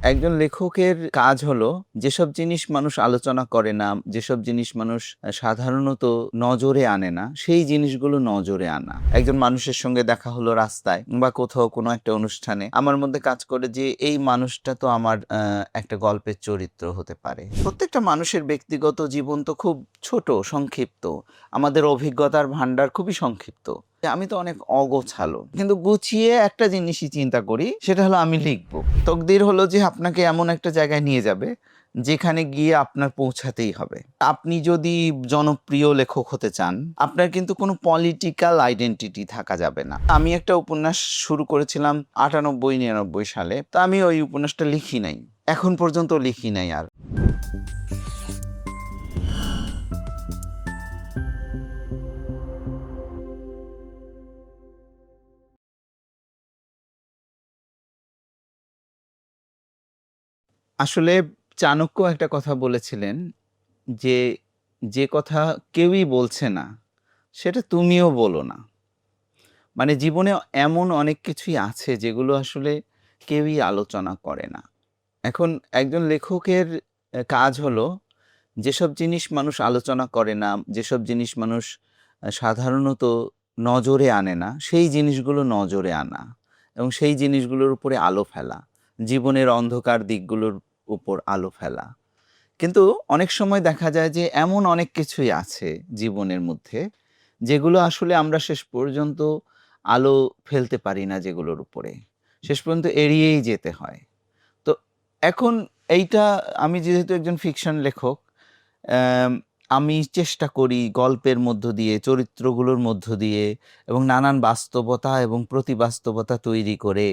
একজন লেখকের কাজ হলো যেসব জিনিস মানুষ আলোচনা করে না, যেসব জিনিস মানুষ সাধারণত নজরে আনে না, সেই জিনিসগুলো নজরে আনা। একজন মানুষের সঙ্গে দেখা হলো রাস্তায় বা কোথাও কোনো একটা অনুষ্ঠানে, আমার মধ্যে কাজ করে যে এই মানুষটা তো আমার একটা গল্পের চরিত্র হতে পারে। প্রত্যেকটা মানুষের ব্যক্তিগত জীবন তো খুব ছোট, সংক্ষিপ্ত। আমাদের অভিজ্ঞতার ভান্ডার খুবই সংক্ষিপ্ত। আমি তো অনেক অগোছালো, কিন্তু গুছিয়ে একটা জিনিসই চিন্তা করি, সেটা হলো আমি লিখবো। তকদির হলো যে আপনাকে এমন একটা জায়গায় নিয়ে যাবে যেখানে গিয়ে আপনার পৌঁছাতেই হবে। আপনি যদি জনপ্রিয় লেখক হতে চান, আপনার কিন্তু কোনো পলিটিক্যাল আইডেন্টিটি থাকা যাবে না। আমি একটা উপন্যাস শুরু করেছিলাম ৯৮-৯৯ সালে, তো আমি ওই উপন্যাসটা লিখি নাই, এখন পর্যন্ত লিখি নাই। আর আসলে চাণক্য একটা কথা বলেছিলেন যে, যে কথা কেউই বলছে না, সেটা তুমিও বলো না। মানে জীবনে এমন অনেক কিছুই আছে যেগুলো আসলে কেউই আলোচনা করে না। এখন একজন লেখকের কাজ হলো যেসব জিনিস মানুষ আলোচনা করে না, যেসব জিনিস মানুষ সাধারণত নজরে আনে না, সেই জিনিসগুলো নজরে আনা এবং সেই জিনিসগুলোর উপরে আলো ফেলা। জীবনের অন্ধকার দিকগুলোর উপর আলো ফেলা। কিন্তু অনেক সময় দেখা যায় যে এমন অনেক কিছুই আছে জীবনের মধ্যে, যেগুলো আসলে আমরা শেষ পর্যন্ত আলো ফেলতে পারি না যেগুলোর উপরে। শেষ পর্যন্ত এড়িয়েই যেতে হয়। তো এখন এইটা, আমি যেহেতু একজন ফিকশন লেখক, অ্যাম আমি চেষ্টা করি গল্পের মধ্য দিয়ে, চরিত্রগুলোর মধ্য দিয়ে এবং নানান বাস্তবতা এবং প্রতিবাস্তবতা তৈরি করে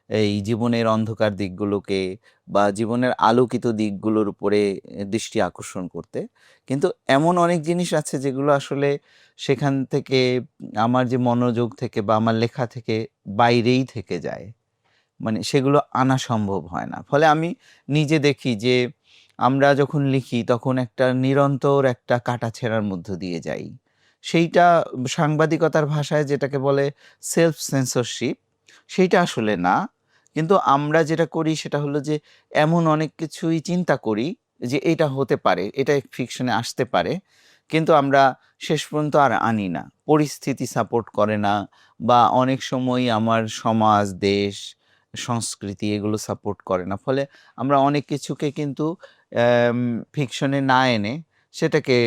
এই জীবনের অন্ধকার দিকগুলোকে বা জীবনের আলোকিত দিকগুলোর উপরে দৃষ্টি আকর্ষণ করতে। কিন্তু এমন অনেক জিনিস আছে যেগুলো আসলে সেখান থেকে আমার যে মনোযোগ থেকে বা আমার লেখা থেকে বাইরেই থেকে যায়। মানে সেগুলো আনা সম্ভব হয় না। ফলে আমি নিজে দেখি যে আমরা যখন লিখি তখন একটা নিরন্তর একটা কাটাছেঁড়ার মধ্য দিয়ে যাই। সেইটা সাংবাদিকতার ভাষায় যেটাকে বলে সেলফ সেন্সরশিপ, সেইটা আসলে না। কিন্তু আমরা যেটা করি সেটা হলো যে এমন অনেক কিছুই চিন্তা করি যে এটা হতে পারে, এটা ফিকশনে আসতে পারে। কিন্তু আমরা শেষ পর্যন্ত আর আনি না। পরিস্থিতি সাপোর্ট করে না বা অনেক সময়ই আমার সমাজ, দেশ, সংস্কৃতি এগুলো সাপোর্ট করে না। ফলে আমরা অনেক কিছুকে কিন্তু অ্যাম ফিকশনে না এনে সেটাকে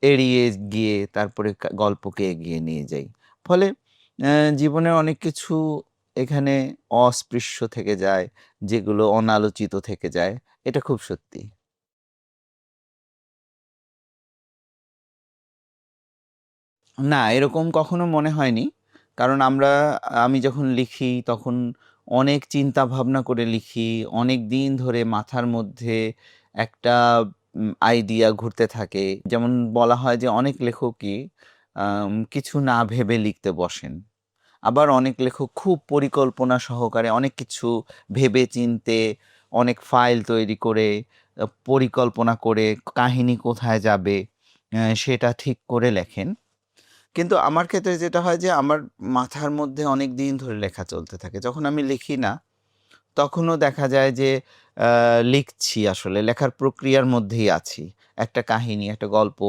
এড়িয়ে গিয়ে তারপরে গল্পকে এগিয়ে নিয়ে যাই। ফলে অ্যা জীবনের অনেক কিছু এখানে অস্পৃশ্য থেকে যায়, যেগুলো অনালোচিত থেকে যায়। এটা খুব সত্যি। না, এরকম কখনো মনে হয়নি। কারণ আমি যখন লিখি তখন অনেক চিন্তা ভাবনা করে লিখি। অনেকদিন ধরে মাথার মধ্যে একটা আইডিয়া ঘুরতে থাকে। যেমন বলা হয় যে অনেক লেখকই কিছু না ভেবে লিখতে বসেন। আবার অনেক লেখক খুব পরিকল্পনা সহকারে অনেক কিছু ভেবে চিন্তে অনেক ফাইল তৈরি করে, পরিকল্পনা করে কাহিনী কোথায় যাবে সেটা ঠিক করে লেখেন। কিন্তু আমার ক্ষেত্রে যেটা হয় যে আমার মাথার মধ্যে অনেকদিন ধরে লেখা চলতে থাকে। যখন আমি লিখি না, তখনও দেখা যায় যে লিখছি, আসলে লেখার প্রক্রিয়ার মধ্যেই আছি। একটা কাহিনী, একটা গল্প,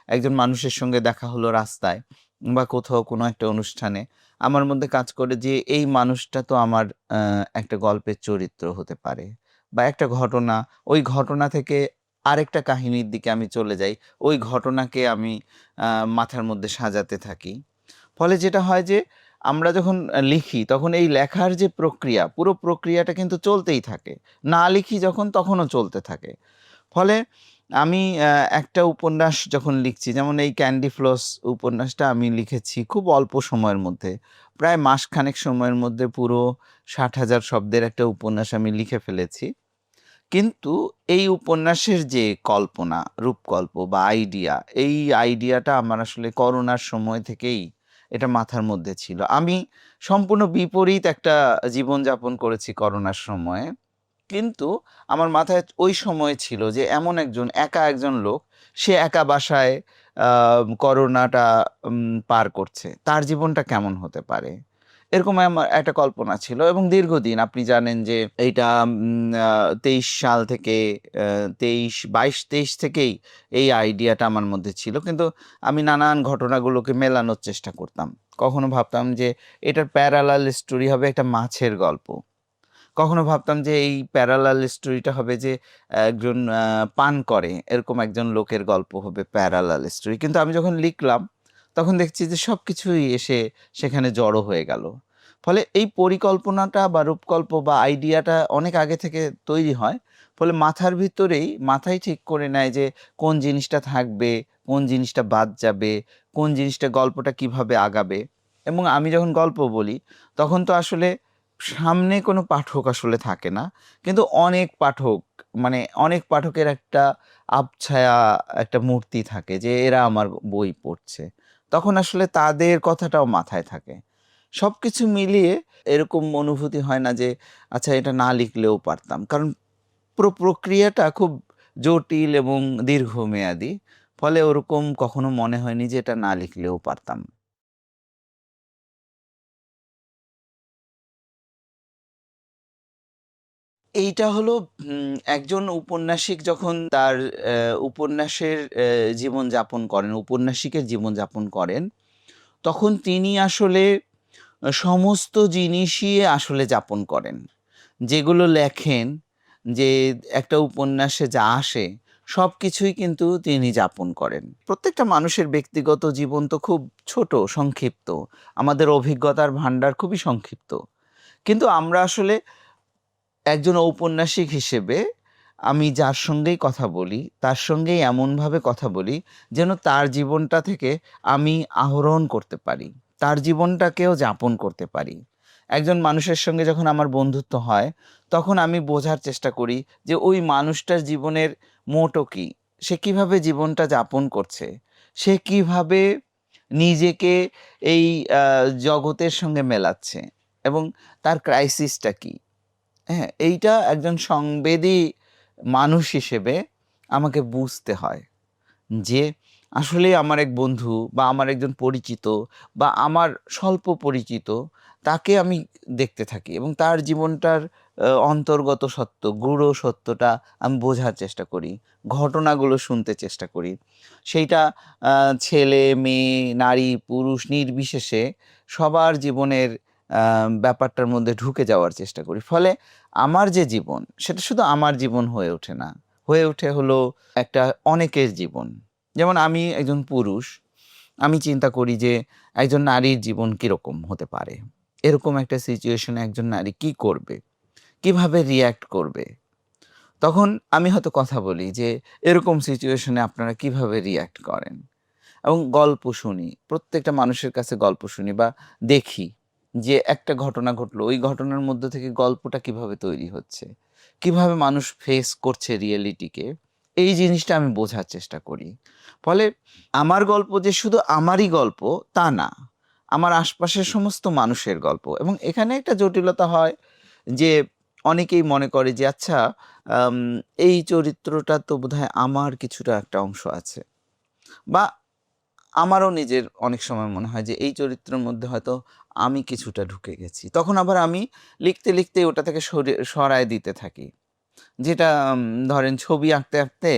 একজন মানুষের সঙ্গে দেখা হলো রাস্তায় বা কোথাও কোনো একটা অনুষ্ঠানে। আমার মধ্যে কাজ করে যে এই মানুষটা তো আমার আ একটা গল্পের চরিত্র হতে পারে বা একটা ঘটনা, ওই ঘটনা থেকে আরেকটা কাহিনীর দিকে আমি চলে যাই। ওই ঘটনাকে আমি আ মাথার মধ্যে সাজাতে থাকি। ফলে যেটা হয় যে আমরা যখন লিখি তখন এই লেখার যে প্রক্রিয়া, পুরো প্রক্রিয়াটা কিন্তু চলতেই থাকে। না লিখি যখন তখনও চলতে থাকে। ফলে আমি একটা উপন্যাস যখন লিখছি, যেমন এই 'ক্যান্ডি ফ্লস' উপন্যাসটা আমি লিখেছি খুব অল্প সময়ের মধ্যে। প্রায় মাসখানেক সময়ের মধ্যে পুরো ৬০,০০০ শব্দের একটা উপন্যাস আমি লিখে ফেলেছি। কিন্তু এই উপন্যাসের যে কল্পনা, রূপকল্প বা আইডিয়া, এই আইডিয়াটা আমার আসলে করোনার সময় থেকেই এটা মাথার মধ্যে ছিল। আমি সম্পূর্ণ বিপরীত একটা জীবনযাপন করেছি করোনার সময়ে। কিন্তু আমার মাথায় ওই সময় ছিল যে এমন একা একজন লোক, সে একা বাসায় আ করোনাটা পার করছে। তার জীবনটা কেমন হতে পারে? এরকম আমার একটা কল্পনা ছিল এবং দীর্ঘদিন আপনি জানেন যে এইটা ২৩ সাল থেকে ২২-২৩ থেকেই এই আইডিয়াটা আমার মধ্যে ছিল। কিন্তু আমি নানান ঘটনাগুলোকে মেলানোর চেষ্টা করতাম। কখনো ভাবতাম যে এটার প্যারালাল স্টোরি হবে একটা মাছের গল্প। কখনো ভাবতাম যে এই প্যারালাল স্টোরিটা হবে যে একজন পান করে এরকম একজন লোকের গল্প হবে প্যারালাল স্টোরি। কিন্তু আমি যখন লিখলাম তখন দেখছি যে সবকিছুই এসে সেখানে জড়ো হয়ে গেল। ফলে এই পরিকল্পনাটা বা রূপকল্প বা আইডিয়াটা অনেক আগে থেকে তৈরি হয়। ফলে মাথার ভিতরেই মাথাই ঠিক করে নেয় যে কোন জিনিসটা থাকবে, কোন জিনিসটা বাদ যাবে, কোন জিনিসটা গল্পটা কিভাবে আগাবে। এবং আমি যখন গল্প বলি তখন তো আসলে সামনে কোনো পাঠক আসলে থাকে না। কিন্তু অনেক পাঠক মানে অনেক পাঠকের একটা আবছায়া একটা মূর্তি থাকে যে এরা আমার বই পড়ছে। তখন আসলে তাদের কথাটাও মাথায় থাকে। সবকিছু মিলিয়ে এরকম অনুভূতি হয় না যে আচ্ছা এটা না লিখলেও পারতাম। কারণ পুরো প্রক্রিয়াটা খুব জটিল এবং দীর্ঘমেয়াদী। ফলে ওরকম কখনো মনে হয়নি যে এটা না লিখলেও পারতাম। এইটা হলো একজন ঔপন্যাসিক যখন তার উপন্যাসের জীবনযাপন করেন, ঔপন্যাসিকের জীবনযাপন করেন, তখন তিনি আসলে সমস্ত জিনিসই আসলে যাপন করেন। যেগুলো লেখেন, যে একটা উপন্যাসে যা আসে, সবকিছুই কিন্তু তিনি যাপন করেন। প্রত্যেকটা মানুষের ব্যক্তিগত জীবন তো খুব ছোট, সংক্ষিপ্ত। আমাদের অভিজ্ঞতার ভান্ডার খুবই সংক্ষিপ্ত। কিন্তু আমরা আসলে একজন ঔপন্যাসিক হিসেবে আমি যার সঙ্গেই কথা বলি, তার সঙ্গেই এমনভাবে কথা বলি যেন তার জীবনটা থেকে আমি আহরণ করতে পারি। তার জীবনটাকেও যাপন করতে পারি। একজন মানুষের সঙ্গে যখন আমার বন্ধুত্ব হয়, তখন আমি বোঝার চেষ্টা করি যে ওই মানুষটার জীবনের মোটো কী? সে কিভাবে জীবনটা যাপন করছে? সে কিভাবে নিজেকে এই আ জগতের সঙ্গে মেলাচ্ছে এবং তার ক্রাইসিসটা কী? হ্যাঁ, এইটা একজন সংবেদী মানুষ হিসেবে আমাকে বুঝতে হয় যে আসলেই আমার এক বন্ধু বা আমার একজন পরিচিত বা আমার স্বল্প পরিচিত তাকে আমি দেখতে থাকি এবং তার জীবনটার অন্তর্গত সত্য, গূঢ় সত্যটা আমি বোঝার চেষ্টা করি। ঘটনাগুলো শুনতে চেষ্টা করি। সেইটা ছেলে, মেয়ে, নারী, পুরুষ নির্বিশেষে সবার জীবনের আ ব্যাপারটার মধ্যে ঢুকে যাওয়ার চেষ্টা করি। ফলে আমার যে জীবন, সেটা শুধু আমার জীবন হয়ে ওঠে না। হয়ে ওঠে হলো একটা অনেকের জীবন। যেমন আমি একজন পুরুষ, আমি চিন্তা করি যে একজন নারীর জীবন কিরকম হতে পারে? এরকম একটা সিচুয়েশনে একজন নারী কি করবে? কিভাবে রিঅ্যাক্ট করবে? তখন আমি হয়তো কথা বলি যে, "এরকম সিচুয়েশনে আপনারা কিভাবে রিঅ্যাক্ট করেন?" এবং গল্প শুনি। প্রত্যেকটা মানুষের কাছে গল্প শুনি বা দেখি যে একটা ঘটনা ঘটলো, ওই ঘটনার মধ্য থেকে গল্পটা কিভাবে তৈরি হচ্ছে। কিভাবে মানুষ ফেস করছে রিয়েলিটিকে, এই জিনিসটা আমি বোঝার চেষ্টা করি। ফলে আমার গল্প যে শুধু আমারই গল্প তা না। আমার আশপাশের সমস্ত মানুষের গল্প এবং এখানে একটা জটিলতা হয় যে অনেকেই মনে করে যে আচ্ছা আম এই চরিত্রটা তো বোধহয় আমার কিছুটা একটা অংশ আছে বা আমারও নিজের অনেক সময় মনে হয় যে এই চরিত্রের মধ্যে হয়তো আমি কিছুটা ঢুকে গেছি। তখন আবার আমি লিখতে, লিখতে ওটা থেকে সরায় দিতে থাকি। যেটা ধরেন ছবি আঁকতে, আঁকতে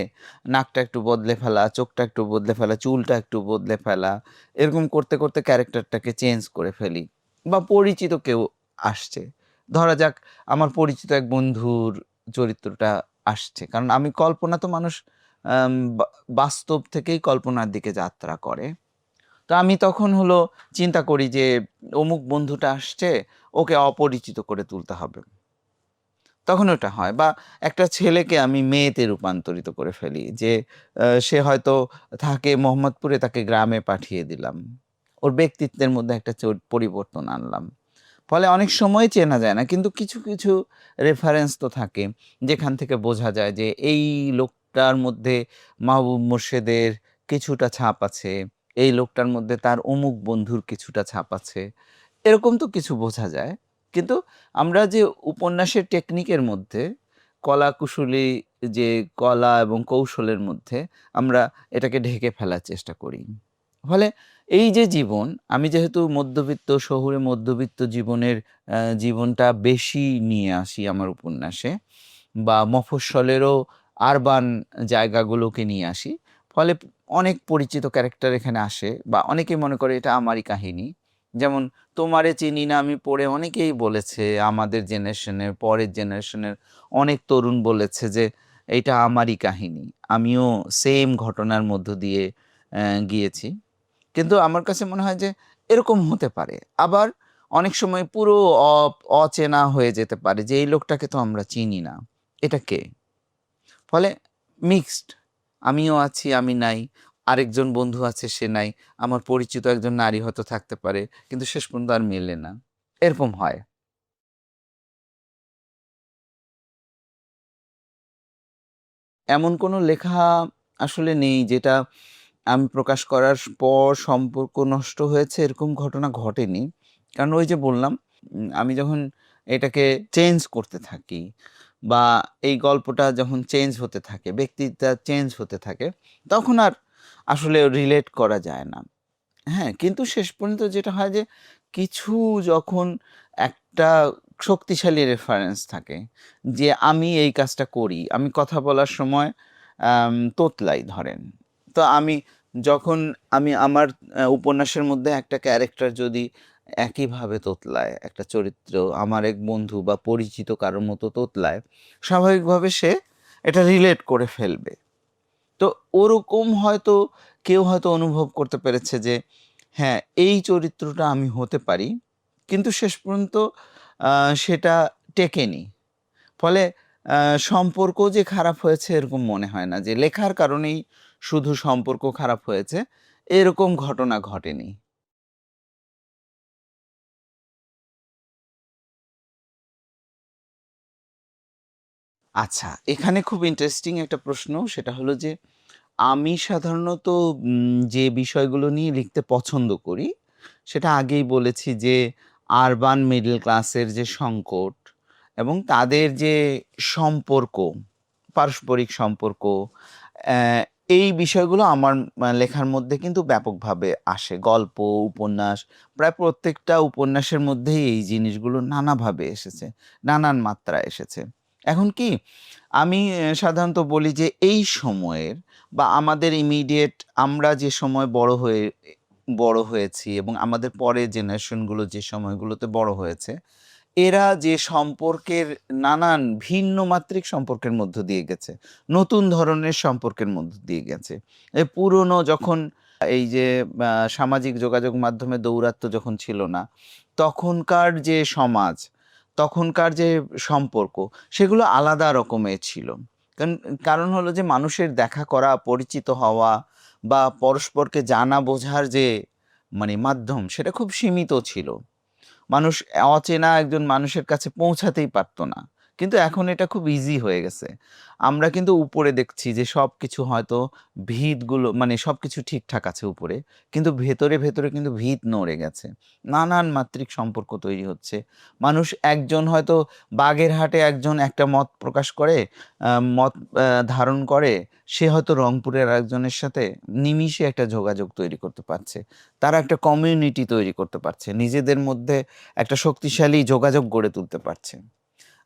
নাকটা একটু বদলে ফেলা, চোখটা একটু বদলে ফেলা, চুলটা একটু বদলে ফেলা। এরকম করতে, করতে ক্যারেক্টারটাকে চেঞ্জ করে ফেলি। বা পরিচিত কেউ আসছে। ধরা যাক আমার পরিচিত এক বন্ধুর চরিত্রটা আসছে। কারণ আমি কল্পনা তো মানুষ আম বা বাস্তব থেকেই কল্পনার দিকে যাত্রা করে। তো আমি তখন হলো চিন্তা করি যে অমুক বন্ধুটা আসছে, ওকে অপরিচিত করে তুলতে হবে। তখন ওটা হয় বা একটা ছেলেকে আমি মেয়েতে রূপান্তরিত করে ফেলি যে সে হয়তো থাকে মোহাম্মদপুরে, তাকে গ্রামে পাঠিয়ে দিলাম। ওর ব্যক্তিত্বের মধ্যে একটা পরিবর্তন আনলাম। ফলে অনেক সময় চেনা যায় না। কিন্তু কিছু, কিছু রেফারেন্স তো থাকে যেখান থেকে বোঝা যায় যে এই লোকটার মধ্যে মাহবুব মোর্শেদের কিছুটা ছাপ আছে। এই লোকটার মধ্যে তার অমুক বন্ধুর কিছুটা ছাপ আছে। এরকম তো কিছু বোঝা যায়। কিন্তু আমরা যে উপন্যাসের টেকনিকের মধ্যে কলাকুশলী যে কলা এবং কৌশলের মধ্যে আমরা এটাকে ঢেকে ফেলার চেষ্টা করি। ফলে এই যে জীবন, আমি যেহেতু মধ্যবিত্ত শহুরে মধ্যবিত্ত জীবনটা বেশি নিয়ে আসি আমার উপন্যাসে, বা মফস্বলেরও আরবান জায়গাগুলোকে নিয়ে আসি। ফলে অনেক পরিচিত ক্যারেক্টার এখানে আসে, বা অনেকেই মনে করে এটা আমারই কাহিনী। যেমন 'তোমারে চিনি না' আমি পড়ে অনেকেই বলেছে, আমাদের জেনারেশনের, পরের জেনারেশনের অনেক তরুণ বলেছে যে এইটা আমারই কাহিনী। আমিও সেম ঘটনার মধ্য দিয়ে গিয়েছি। কিন্তু আমার কাছে মনে হয় যে এরকম হতে পারে। আবার অনেক সময় পুরো অ অচেনা হয়ে যেতে পারে যে এই লোকটাকে তো আমরা চিনি না। এটা কে? ফলে মিক্সড। আমিও আছি, আমি নাই। আরেকজন বন্ধু আছে, সে নাই। আমার পরিচিত একজন নারী হয়তো থাকতে পারে। কিন্তু শেষ পর্যন্ত আর মেলে না। এরকম হয়। এমন কোনো লেখা আসলে নেই যেটা আমি প্রকাশ করার পর সম্পর্ক নষ্ট হয়েছে, এরকম ঘটনা ঘটেনি। কারণ ওই যে বললাম, আমি যখন এটাকে চেঞ্জ করতে থাকি, বা এই গল্পটা যখন চেঞ্জ হতে থাকে, ব্যক্তিটা চেঞ্জ হতে থাকে, তখন আর আসলে রিলেট করা যায় না। হ্যাঁ, কিন্তু শেষ পর্যন্ত যেটা হয় যে কিছু যখন একটা শক্তিশালী রেফারেন্স থাকে যে আমি এই কাজটা করি। আমি কথা বলার সময় তোতলাই ধরেন। তো যখন আমি আমার উপন্যাসের মধ্যে একটা ক্যারেক্টার যদি একইভাবে তোতলায়, একটা চরিত্র আমার এক বন্ধু বা পরিচিত কারো মতো তোতলায়, স্বাভাবিকভাবে সে এটা রিলেট করে ফেলবে। তো ওরকম হয়তো কেউ হয়তো অনুভব করতে পেরেছে যে হ্যাঁ, এই চরিত্রটা আমি হতে পারি। কিন্তু শেষ পর্যন্ত সেটা টেকেনি। ফলে আ সম্পর্ক যে খারাপ হয়েছে এরকম মনে হয় না যে লেখার কারণেই শুধু সম্পর্ক খারাপ হয়েছে, এরকম ঘটনা ঘটেনি। আচ্ছা, এখানে খুব ইন্টারেস্টিং একটা প্রশ্ন, সেটা হলো যে আমি সাধারণত যে বিষয়গুলো নিয়ে লিখতে পছন্দ করি, সেটা আগেই বলেছি যে আরবান মিডল ক্লাসের যে সংকট এবং তাদের যে সম্পর্ক, পারস্পরিক সম্পর্ক, অ্যা এই বিষয়গুলো আমার লেখার মধ্যে কিন্তু ব্যাপকভাবে আসে। গল্প, উপন্যাস, প্রায় প্রত্যেকটা উপন্যাসের মধ্যেই এই জিনিসগুলো নানাভাবে এসেছে, নানান মাত্রায় এসেছে। এখন কি আমি সাধারণত বলি যে এই সময়ের, বা আমাদের ইমিডিয়েট, আমরা যে সময় বড় হয়েছি এবং আমাদের পরের জেনারেশনগুলো যে সময়গুলোতে বড় হয়েছে, এরা যে সম্পর্কের নানান ভিন্ন মাত্রিক সম্পর্কের মধ্য দিয়ে গেছে। নতুন ধরনের সম্পর্কের মধ্য দিয়ে গেছে। পুরনো যখন এই যে সামাজিক যোগাযোগ মাধ্যমে দৌরাত্ম্য যখন ছিল না, তখনকার যে সমাজ, তখনকার যে সম্পর্ক, সেগুলো আলাদা রকমের ছিল। কারণ কারণ হলো যে মানুষের দেখা করা, পরিচিত হওয়া, বা পরস্পরকে জানা বোঝার যে মাধ্যম, সেটা খুব সীমিত ছিল। মানুষ অচেনা একজন মানুষের কাছে পৌঁছাতেই পারত না। কিন্তু এখন এটা খুব ইজি হয়ে গেছে। আমরা কিন্তু উপরে দেখছি যে সবকিছু হয়তো ভিতগুলো, সবকিছু ঠিকঠাক আছে উপরে। কিন্তু ভেতরে কিন্তু ভিত নড়ে গেছে। নানান মাত্রিক সম্পর্ক তৈরি হচ্ছে। মানুষ একজন হয়তো বাগেরহাটে একজন একটা মত প্রকাশ করে, আ মত ধারণ করে। সে হয়তো রংপুরের আরেকজনের সাথে নিমিষে একটা যোগাযোগ তৈরি করতে পারছে। তারা একটা কমিউনিটি তৈরি করতে পারছে। নিজেদের মধ্যে একটা শক্তিশালী যোগাযোগ গড়ে তুলতে পারছে।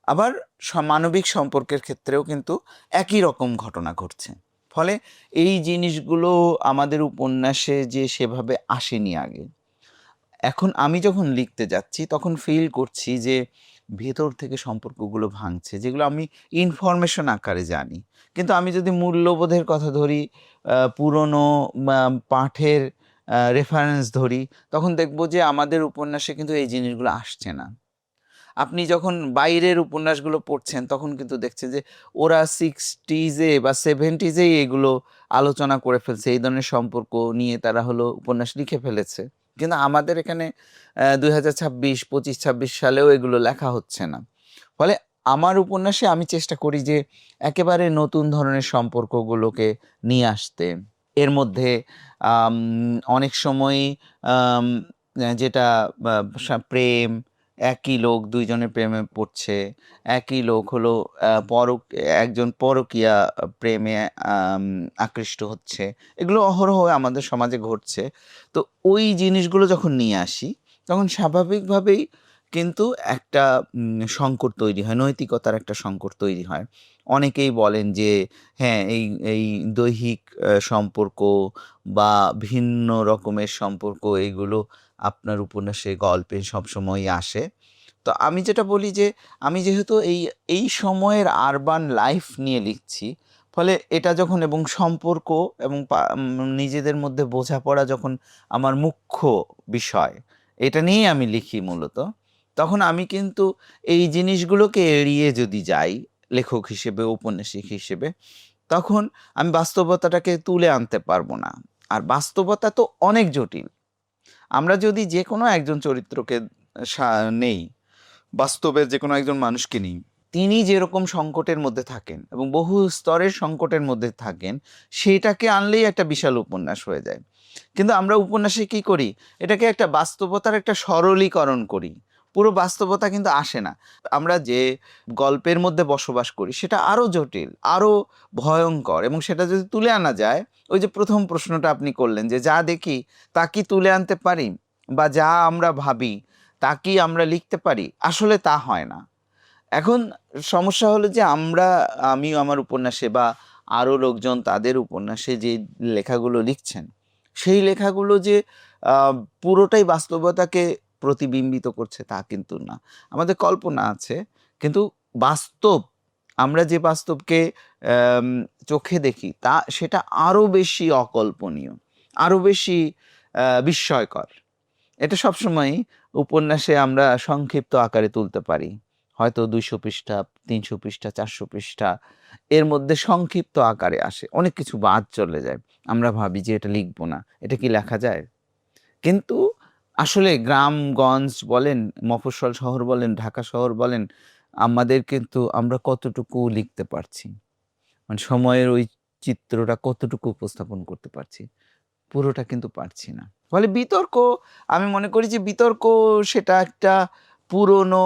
আবার মানবিক সম্পর্কের ক্ষেত্রেও কিন্তু একই রকম ঘটনা ঘটছে। ফলে এই জিনিসগুলো আমাদের উপন্যাসে যে সেভাবে আসেনি আগে। এখন আমি যখন লিখতে যাচ্ছি তখন ফিল করছি যে ভেতর থেকে সম্পর্কগুলো ভাঙছে, যেগুলো আমি ইনফরমেশন আকারে জানি। কিন্তু আমি যদি মূল্যবোধের কথা ধরি, পুরনো পাঠের রেফারেন্স ধরি, তখন দেখব যে আমাদের উপন্যাসে কিন্তু এই জিনিসগুলো আসছে না। আপনি যখন বাইরের উপন্যাসগুলো পড়ছেন তখন কিন্তু দেখছেন যে ওরা 60s এ বা 70s এই এগুলো আলোচনা করে ফেলছে। এই ধরনের সম্পর্ক নিয়ে তারা হলো উপন্যাস লিখে ফেলেছে। কিন্তু আমাদের এখানে ২০২৬, ২৫-২৬ সালেও এগুলো লেখা হচ্ছে না। ফলে আমার উপন্যাসে আমি চেষ্টা করি যে একেবারে নতুন ধরনের সম্পর্কগুলোকে নিয়ে আসতে। এর মধ্যে অনেক সময়ই আম যেটা বা প্রেম, একই লোক ২ জনের প্রেমে পড়ছে, একই লোক হলো একজন পরকীয়া প্রেমে আকৃষ্ট হচ্ছে। এগুলো অহরহ আমাদের সমাজে ঘটছে। তো ওই জিনিসগুলো যখন নিয়ে আসি, তখন স্বাভাবিকভাবেই কিন্তু একটা সংকট তৈরি হয়, নৈতিকতার একটা সংকট তৈরি হয়। অনেকেই বলেন যে হ্যাঁ, এই দৈহিক সম্পর্ক বা ভিন্ন রকমের সম্পর্ক এগুলো আপনার উপন্যাসে, গল্পে সবসময়ই আসে। তো আমি যেটা বলি যে আমি যেহেতু এই সময়ের আরবান লাইফ নিয়ে লিখছি, ফলে এটা যখন এবং সম্পর্ক এবং নিজেদের মধ্যে বোঝাপড়া যখন আমার মুখ্য বিষয়, এটা নিয়েই আমি লিখি মূলত। তখন আমি কিন্তু এই জিনিসগুলোকে এড়িয়ে যদি যাই লেখক হিসেবে, ঔপন্যাসিক হিসেবে, তখন আমি বাস্তবতাটাকে তুলে আনতে পারবো না। আর বাস্তবতা তো অনেক জটিল। আমরা যদি যেকোনো একজন চরিত্রকে নেই, বাস্তবের যেকোনো একজন মানুষকে নিই, তিনি যেরকম সংকটের মধ্যে থাকেন এবং বহু স্তরের সংকটের মধ্যে থাকেন, সেটাকে আনলেই একটা বিশাল উপন্যাস হয়ে যায়। কিন্তু আমরা উপন্যাসে কি করি? এটাকে একটা বাস্তবতার একটা সরলীকরণ করি। পুরো বাস্তবতা কিন্তু আসে না। আমরা যে গল্পের মধ্যে বসবাস করি সেটা আরো জটিল, আরো ভয়ঙ্কর, এবং সেটা যদি তুলে আনা যায়, ওই যে প্রথম প্রশ্নটা আপনি করলেন যে যা দেখি তা কি তুলে আনতে পারি? বা যা আমরা ভাবি তা কি আমরা লিখতে পারি? আসলে তা হয় না। এখন সমস্যা হলো যে আমি আমার উপন্যাসে বা আরো লোকজন তাদের উপন্যাসে যে লেখাগুলো লিখছেন, সেই লেখাগুলো যে পুরোটাই বাস্তবতাকে প্রতিবিম্বিত করছে তা কিন্তু না। আমাদের কল্পনা আছে, কিন্তু বাস্তব, আমরা যে বাস্তবকে আম চোখে দেখি সেটা আরো বেশি অকল্পনীয়, আরো বেশি বিস্ময়কর। এটা সবসময়ই উপন্যাসে আমরা সংক্ষিপ্ত আকারে তুলতে পারি। হয়তো ২০০ পৃষ্ঠা, ৩০০ পৃষ্ঠা, ৪০০ পৃষ্ঠা, এর মধ্যে সংক্ষিপ্ত আকারে আসে। অনেক কিছু বাদ চলে যায়। আমরা ভাবি যে এটা লিখব না। এটা কি লেখা যায়? কিন্তু আসলে গ্রামগঞ্জ বলেন, মফস্বল শহর বলেন, ঢাকা শহর বলেন, আমাদের কিন্তু আমরা কতটুকু লিখতে পারছি? মানে সময়ের ওই চিত্রটা কতটুকু উপস্থাপন করতে পারছি? পুরোটা কিন্তু পারছি না। ফলে বিতর্ক, আমি মনে করি যে বিতর্ক সেটা একটা পুরনো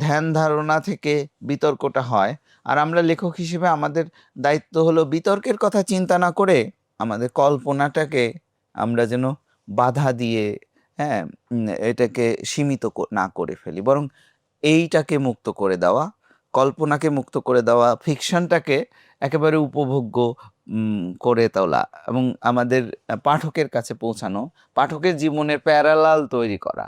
ধ্যান ধারণা থেকে বিতর্কটা হয়। আর আমরা লেখক হিসেবে আমাদের দায়িত্ব হলো বিতর্কের কথা চিন্তা না করে আমাদের কল্পনাটাকে আমরা যেন বাধা দিয়ে, হ্যাঁ, এটাকে সীমিত না করে ফেলি। বরং এইটাকে মুক্ত করে দেওয়া, কল্পনাকে মুক্ত করে দেওয়া, ফিকশনটাকে একেবারে উপভোগ্য করে তোলা এবং আমাদের পাঠকের কাছে পৌঁছানো, পাঠকের জীবনের প্যারালাল তৈরি করা।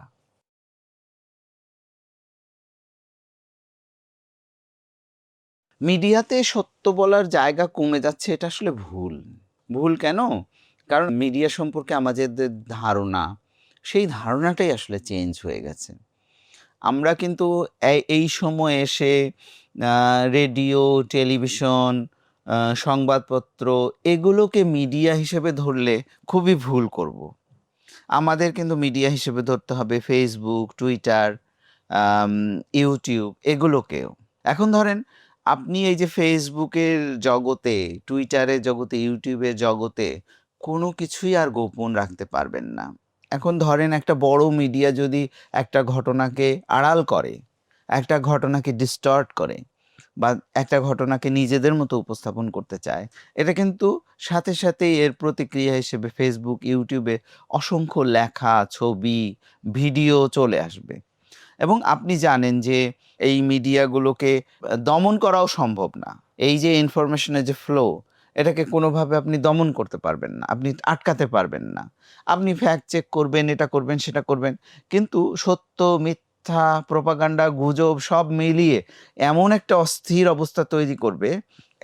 মিডিয়াতে সত্য বলার জায়গা কমে যাচ্ছে, এটা আসলে ভুল। ভুল কেন? কারণ মিডিয়া সম্পর্কে আমাদের যে ধারণা, সেই ধারণাটাই আসলে চেঞ্জ হয়ে গেছে। আমরা কিন্তু এই সময়ে এসে রেডিও, টেলিভিশন, আ সংবাদপত্র এগুলোকে মিডিয়া হিসেবে ধরলে খুবই ভুল করব। আমাদের কিন্তু মিডিয়া হিসেবে ধরতে হবে Facebook, Twitter, আম YouTube এগুলোকেও। এখন ধরেন আপনি এই যে Facebook এর জগতে, Twitter এর জগতে, YouTube এর জগতে কোনো কিছুই আর গোপন রাখতে পারবেন না। এখন ধরেন একটা বড় মিডিয়া যদি একটা ঘটনাকে আড়াল করে, একটা ঘটনাকে ডিস্টর্ট করে বা একটা ঘটনাকে নিজেদের মতো উপস্থাপন করতে চায়, এটা কিন্তু সাথে সাথেই এর প্রতিক্রিয়া হিসেবে Facebook, YouTube এ অসংখ্য লেখা, ছবি, ভিডিও চলে আসবে। এবং আপনি জানেন যে এই মিডিয়াগুলোকে দমন করাও সম্ভব না। এই যে ইনফরমেশনের যে ফ্লো, এটাকে কোনোভাবে আপনি দমন করতে পারবেন না। আপনি আটকাতে পারবেন না। আপনি ফ্যাক্ট চেক করবেন, এটা করবেন, সেটা করবেন। কিন্তু সত্য, মিথ্যা, প্রোপাগান্ডা, গুজব সব মিলিয়ে এমন একটা অস্থির অবস্থা তৈরি করবে,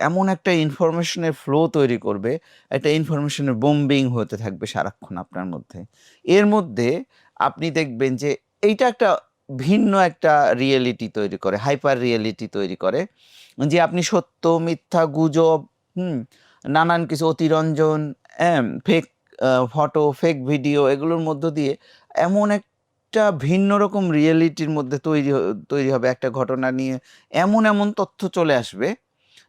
এমন একটা ইনফরমেশনের ফ্লো তৈরি করবে, একটা ইনফরমেশনের বোম্বিং হতে থাকবে সারাক্ষণ আপনার মধ্যে। এর মধ্যে আপনি দেখবেন যে এইটা একটা ভিন্ন একটা রিয়েলিটি তৈরি করে, হাইপার রিয়েলিটি তৈরি করে। যে আপনি সত্য, মিথ্যা, গুজব, হুম? নানান কিছু অতিরঞ্জন, ফেক ফটো, ফেক ভিডিও এগুলোর মধ্য দিয়ে এমন একটা ভিন্ন রকম রিয়েলিটির মধ্যে তৈরি হবে একটা ঘটনা নিয়ে। এমন তথ্য চলে আসবে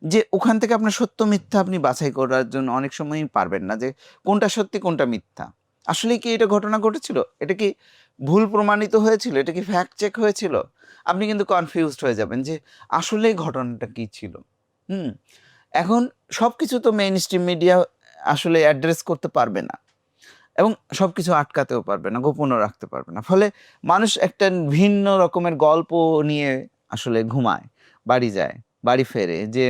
যে ওখান থেকে আপনার সত্য মিথ্যা আপনি বাছাই করার জন্য অনেক সময়ই পারবেন না যে কোনটা সত্যি কোনটা মিথ্যা। আসলে কি এটা ঘটনা ঘটেছিল? এটা কি ভুল প্রমাণিত হয়েছিল? এটা কি ফ্যাক্ট চেক হয়েছিল? আপনি কিন্তু কনফিউজড হয়ে যাবেন যে আসলেই ঘটনাটা কি ছিল? হুম? এখন সবকিছু তো মেইনস্ট্রিম মিডিয়া আসলে অ্যাড্রেস করতে পারবে না এবং সবকিছু আটকাতেও পারবে না, গোপনও রাখতে পারবে না। ফলে মানুষ একটা ভিন্ন রকমের গল্প নিয়ে আসলে ঘুমায়, বাড়ি যায়, বাড়ি ফেরে যে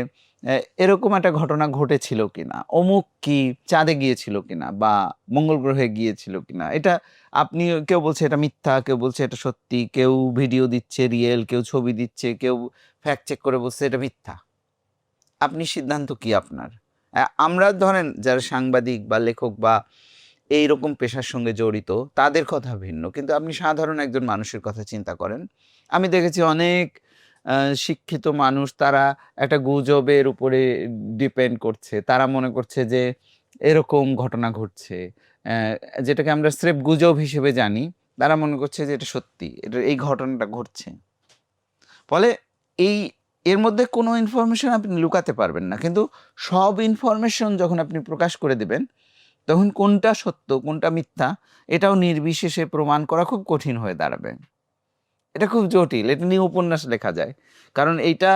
এরকম একটা ঘটনা ঘটেছিল কিনা, অমুক কি চাঁদে গিয়েছিল কিনা বা মঙ্গল গ্রহে গিয়েছিল কিনা। এটা আপনি কেউ বলছে এটা মিথ্যা, কেউ বলছে এটা সত্যি, কেউ ভিডিও দিচ্ছে রিয়েল, কেউ ছবি দিচ্ছে, কেউ ফ্যাক্ট চেক করে বলছে এটা মিথ্যা। আপনি সিদ্ধান্ত কি আপনার? আমরা ধরেন যারা সাংবাদিক বা লেখক বা এইরকম পেশার সঙ্গে জড়িত তাদের কথা ভিন্ন। কিন্তু আপনি সাধারণ একজন মানুষের কথা চিন্তা করেন। আমি দেখেছি অনেক আ শিক্ষিত মানুষ তারা একটা গুজবের উপরে ডিপেন্ড করছে। তারা মনে করছে যে এরকম ঘটনা ঘটছে। যেটাকে আমরা স্রেফ গুজব হিসেবে জানি। তারা মনে করছে যে এটা সত্যি। এই ঘটনাটা ঘটছে। ফলে এই এর মধ্যে কোনো ইনফরমেশন আপনি লুকাতে পারবেন না। কিন্তু সব ইনফরমেশন যখন আপনি প্রকাশ করে দিবেন, তখন কোনটা সত্য, কোনটা মিথ্যা এটাও নির্বিশেষে প্রমাণ করা খুব কঠিন হয়ে দাঁড়াবে। এটা খুব জটিল। এটা নিয়ে উপন্যাস লেখা যায়। কারণ এইটা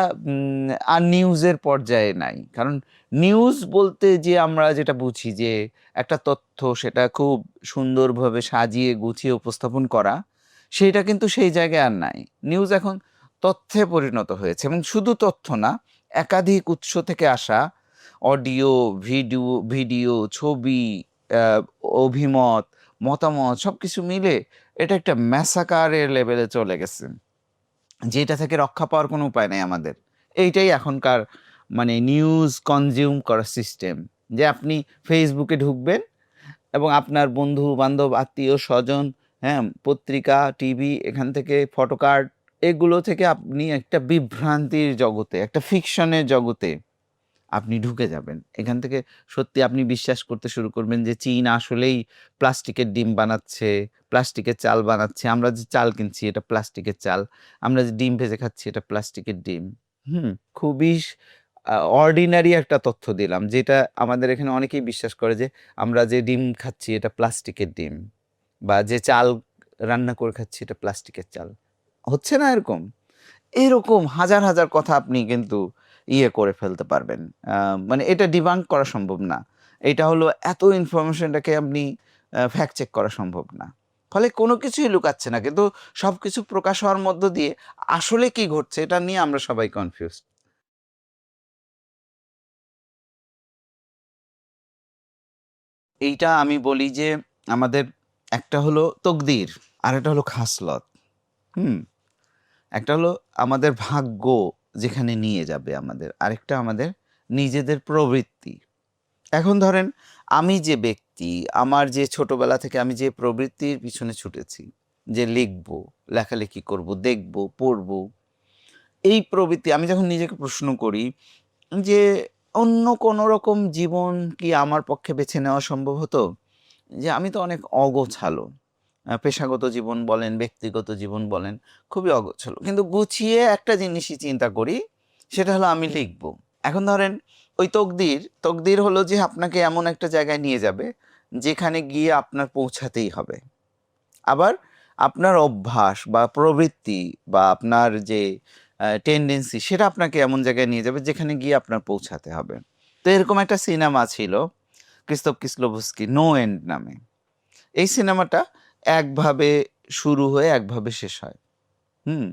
আর নিউজের পর্যায়ে নাই। কারণ নিউজ বলতে যে আমরা যেটা বুঝি যে একটা তথ্য সেটা খুব সুন্দরভাবে সাজিয়ে গুছিয়ে উপস্থাপন করা, সেইটা কিন্তু সেই জায়গায় আর নাই। নিউজ এখন তথ্যে পরিণত হয়েছে এবং শুধু তথ্য না, একাধিক উৎস থেকে আসা অডিও, ভিডিও, ছবি, আ অভিমত, মতামত সবকিছু মিলে এটা একটা ম্যাসাকারের লেভেলে চলে গেছে। যেটা থেকে রক্ষা পাওয়ার কোনো উপায় নাই আমাদের। এইটাই এখনকার মানে নিউজ কনজিউম করার সিস্টেম। যে আপনি Facebook এ ঢুকবেন এবং আপনার বন্ধু-বান্ধব, আত্মীয়-স্বজন, হ্যাঁ? পত্রিকা, টিভি এখান থেকে ফটোকার্ড এগুলো থেকে আপনি একটা বিভ্রান্তির জগতে, একটা ফিকশনের জগতে আপনি ঢুকে যাবেন। এখান থেকে সত্যি আপনি বিশ্বাস করতে শুরু করবেন যে চীন আসলেই প্লাস্টিকের ডিম বানাচ্ছে, প্লাস্টিকের চাল বানাচ্ছে। আমরা যে চাল কিনছি এটা প্লাস্টিকের চাল। আমরা যে ডিম ভেজে খাচ্ছি এটা প্লাস্টিকের ডিম। হুম? খুবই অর্ডিনারি একটা তথ্য দিলাম যেটা আমাদের এখানে অনেকেই বিশ্বাস করে যে আমরা যে ডিম খাচ্ছি এটা প্লাস্টিকের ডিম বা যে চাল রান্না করে খাচ্ছি এটা প্লাস্টিকের চাল। হচ্ছে না এরকম? এরকম হাজার, হাজার কথা আপনি কিন্তু করে ফেলতে পারবেন। আ মানে এটা ডিবাঙ্ক করা সম্ভব না। এটা হলো এত ইনফরমেশনটাকে আপনি ফ্যাক্ট চেক করা সম্ভব না। ফলে কোনো কিছুই লুকাচ্ছে না। কিন্তু সবকিছু প্রকাশ হওয়ার মধ্য দিয়ে আসলে কি ঘটছে এটা নিয়ে আমরা সবাই কনফিউজড। এইটা আমি বলি যে আমাদের একটা হলো তকদির, আরেকটা হলো খাসলত। হুম? একটা হলো আমাদের ভাগ্য যেখানে নিয়ে যাবে আমাদের। আরেকটা আমাদের নিজেদের প্রবৃত্তি। এখন ধরেন আমি যে ব্যক্তি, আমার যে ছোটবেলা থেকে আমি যে প্রবৃত্তির পিছনে ছুটেছি, যে লিখবো, লেখালেখি করব, দেখব, পড়ব। এই প্রবৃত্তি আমি যখন নিজেকে প্রশ্ন করি যে অন্য কোনো রকম জীবন কি আমার পক্ষে বেছে নেওয়া সম্ভব হতো? যে আমি তো অনেক অগোছালো। পেশাগত জীবন বলেন, ব্যক্তিগত জীবন বলেন, খুবই অগোছালো। কিন্তু গুছিয়ে একটা জিনিসই চিন্তা করি, সেটা হলো আমি লিখব। এখন ধরেন ওই তকদির হলো যে আপনাকে এমন একটা জায়গায় নিয়ে যাবে, যেখানে গিয়ে আপনার পৌঁছাতেই হবে। আবার আপনার অভ্যাস বা প্রবৃত্তি বা আপনার যে টেনডেন্সি সেটা আপনাকে এমন জায়গায় নিয়ে যাবে যেখানে গিয়ে আপনার পৌঁছাতে হবে। তো এরকম একটা সিনেমা ছিল ক্রিস্তফ কিসলোভস্কি 'নো এন্ড' নামে। এই সিনেমাটা একভাবে শুরু হয়ে একভাবে শেষ হয়। হুম?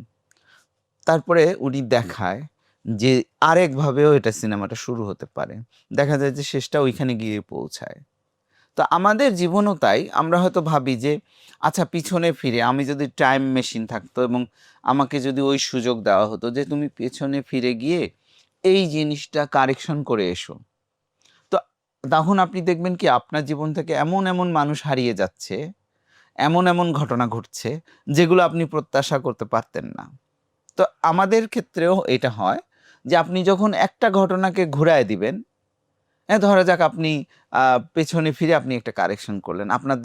তারপরে উনি দেখায় যে আরেকভাবেও এটা সিনেমাটা শুরু হতে পারে। দেখা যায় যে শেষটা ওইখানে গিয়ে পৌঁছায়। তো আমাদের জীবনও তাই। আমরা হয়তো ভাবি যে আচ্ছা পিছনে ফিরে আমি যদি টাইম মেশিন থাকতো এবং আমাকে যদি ওই সুযোগ দেওয়া হতো যে তুমি পেছনে ফিরে গিয়ে এই জিনিসটা কারেকশন করে এসো। তো তখন আপনি দেখবেন কি আপনার জীবন থেকে এমন মানুষ হারিয়ে যাচ্ছে, এমন ঘটনা ঘটছে যেগুলো আপনি প্রত্যাশা করতে পারতেন না। তো আমাদের ক্ষেত্রেও এটা হয় যে আপনি যখন একটা ঘটনাকে ঘুরায় দিবেন, ধরা যাক আপনি আ পেছনে ফিরে আপনি একটা কারেকশন করলেন। আপনার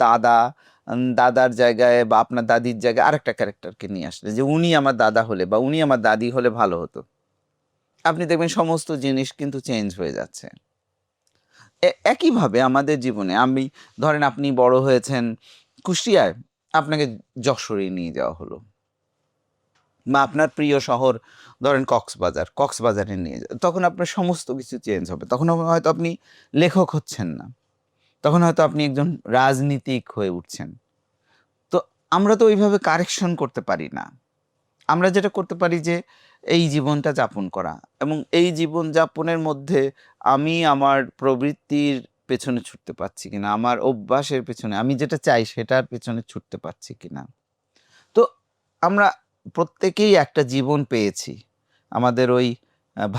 দাদার জায়গায় বা আপনার দাদির জায়গায় আরেকটা ক্যারেক্টারকে নিয়ে আসলেন যে উনি আমার দাদা হলে বা উনি আমার দাদি হলে ভালো হতো। আপনি দেখবেন সমস্ত জিনিস কিন্তু চেঞ্জ হয়ে যাচ্ছে। একইভাবে আমাদের জীবনে ধরেন আপনি বড় হয়েছেন কুষ্টিয়ায়, আপনাকে যশোরে নিয়ে যাওয়া হলো। বা আপনার প্রিয় শহর ধরেন কক্সবাজারে নিয়ে তখন আপনার সমস্ত কিছু চেঞ্জ হবে। তখন হয়তো আপনি লেখক হচ্ছেন না। তখন হয়তো আপনি একজন রাজনীতিক হয়ে উঠছেন। তো আমরা তো ওইভাবে কারেকশন করতে পারি না। আমরা যেটা করতে পারি যে এই জীবনটা যাপন করা এবং এই জীবন যাপনের মধ্যে আমি আমার প্রবৃত্তির পেছনে ছুটতে পারছি কিনা, আমার অভ্যাসের পেছনে আমি যেটা চাই সেটার পেছনে ছুটতে পারছি কিনা। তো আমরা প্রত্যেকেই একটা জীবন পেয়েছি। আমাদের ওই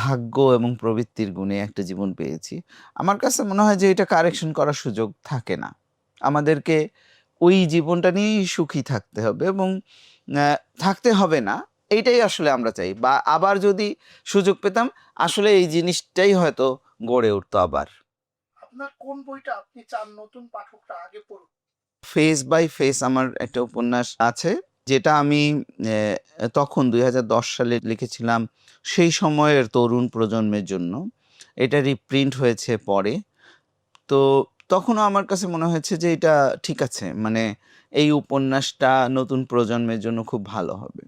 ভাগ্য এবং প্রবৃত্তির গুণে একটা জীবন পেয়েছি। আমার কাছে মনে হয় যে এটা কারেকশন করার সুযোগ থাকে না। আমাদেরকে ওই জীবনটা নিয়েই সুখী থাকতে হবে এবং আ থাকতে হবে না, এইটাই আসলে আমরা চাই। বা আবার যদি সুযোগ পেতাম আসলে এই জিনিসটাই হয়তো গড়ে উঠতো আবার। আপনার কোন বইটা আপনি চান নতুন পাঠকরা আগে পড়ুক? ফেস বাই ফেস আমার একটা উপন্যাস আছে, যেটা আমি তখন ২০১০ সালে লিখেছিলাম সেই সময়ের তরুণ প্রজন্মের জন্য। এটা রিপ্রিন্ট হয়েছে পরে। তো তখনও আমার কাছে মনে হয়েছে যে এটা ঠিক আছে। মানে এই উপন্যাসটা নতুন প্রজন্মের জন্য খুব ভালো হবে।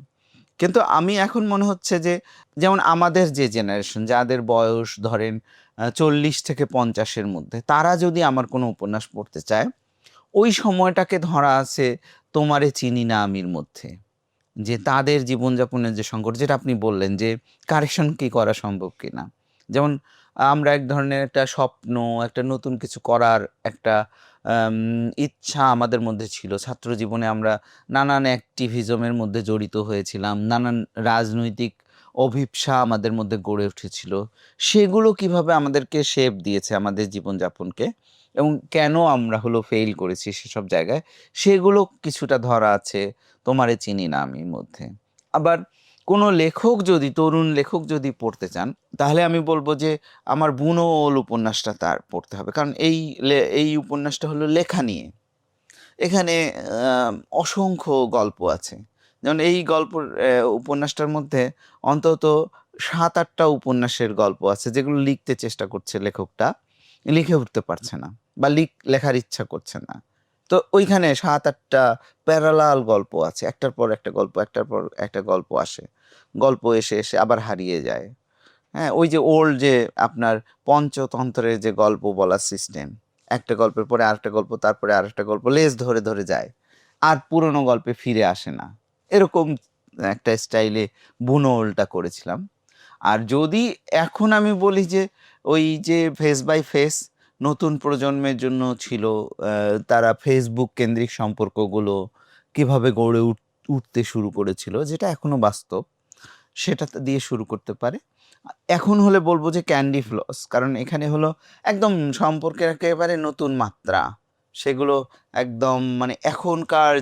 কিন্তু আমি এখন মনে হচ্ছে যে যেমন আমাদের যে জেনারেশন যাদের বয়স ধরেন ৪০ থেকে ৫০ এর মধ্যে, তারা যদি আমার কোনো উপন্যাস পড়তে চায়, ওই সময়টাকে ধরা আছে তোমারে চিনি না আমির মধ্যে। যে তাদের জীবনযাপনের যে সংকট যেটা আপনি বললেন যে কারেকশন কি করা সম্ভব কিনা। যেমন আমরা এক ধরনের একটা স্বপ্ন, একটা নতুন কিছু করার একটা আম ইচ্ছা আমাদের মধ্যে ছিল। ছাত্র জীবনে আমরা নানান অ্যাক্টিভিজমের মধ্যে জড়িত হয়েছিলাম। নানান রাজনৈতিক অভিপ্সা আমাদের মধ্যে গড়ে উঠেছিল। সেগুলো কিভাবে আমাদেরকে শেপ দিয়েছে আমাদের জীবনযাপনকে এবং কেন আমরা ফেইল করেছি সেসব জায়গায়, সেগুলো কিছুটা ধরা আছে তোমারে চিনি না আমির মধ্যে। আবার কোনো লেখক যদি তরুণ লেখক যদি পড়তে চান, তাহলে আমি বলব যে আমার বুনো ওল উপন্যাসটা তার পড়তে হবে। কারণ এই উপন্যাসটা হলো লেখা নিয়ে। এখানে আ অসংখ্য গল্প আছে। যেমন এই উপন্যাসটার মধ্যে অন্তত ৭-৮ টা উপন্যাসের গল্প আছে যেগুলো লিখতে চেষ্টা করছে লেখকটা। লিখে উঠতে পারছে না বা লেখার ইচ্ছা করছে না। তো ওইখানে ৭-৮ টা প্যারালাল গল্প আছে। একটার পর একটা গল্প, একটার পর একটা গল্প আসে। গল্প এসে আবার হারিয়ে যায়। হ্যাঁ? ওই যে ওল্ড যে আপনার পঞ্চতন্ত্রের যে গল্প বলার সিস্টেম। একটা গল্পের পরে আরেকটা গল্প, তারপরে আরেকটা গল্প লেজ ধরে যায়। আর পুরনো গল্পে ফিরে আসে না। এরকম একটা স্টাইলে বুনো ওলটা করেছিলাম। আর যদি এখন আমি বলি যে ওই যে ফেস বাই ফেস নতুন প্রজন্মের জন্য ছিল, তারা Facebook কেন্দ্রিক সম্পর্কগুলো কিভাবে গড়ে উঠতে শুরু করেছিল যেটা এখনো বাস্তব, সেটা দিয়ে শুরু করতে পারে। এখন হলে বলব যে ক্যান্ডি ফ্লস। কারণ এখানে হলো একদম সম্পর্কের একেবারে নতুন মাত্রা। সেগুলো একদম মানে এখনকার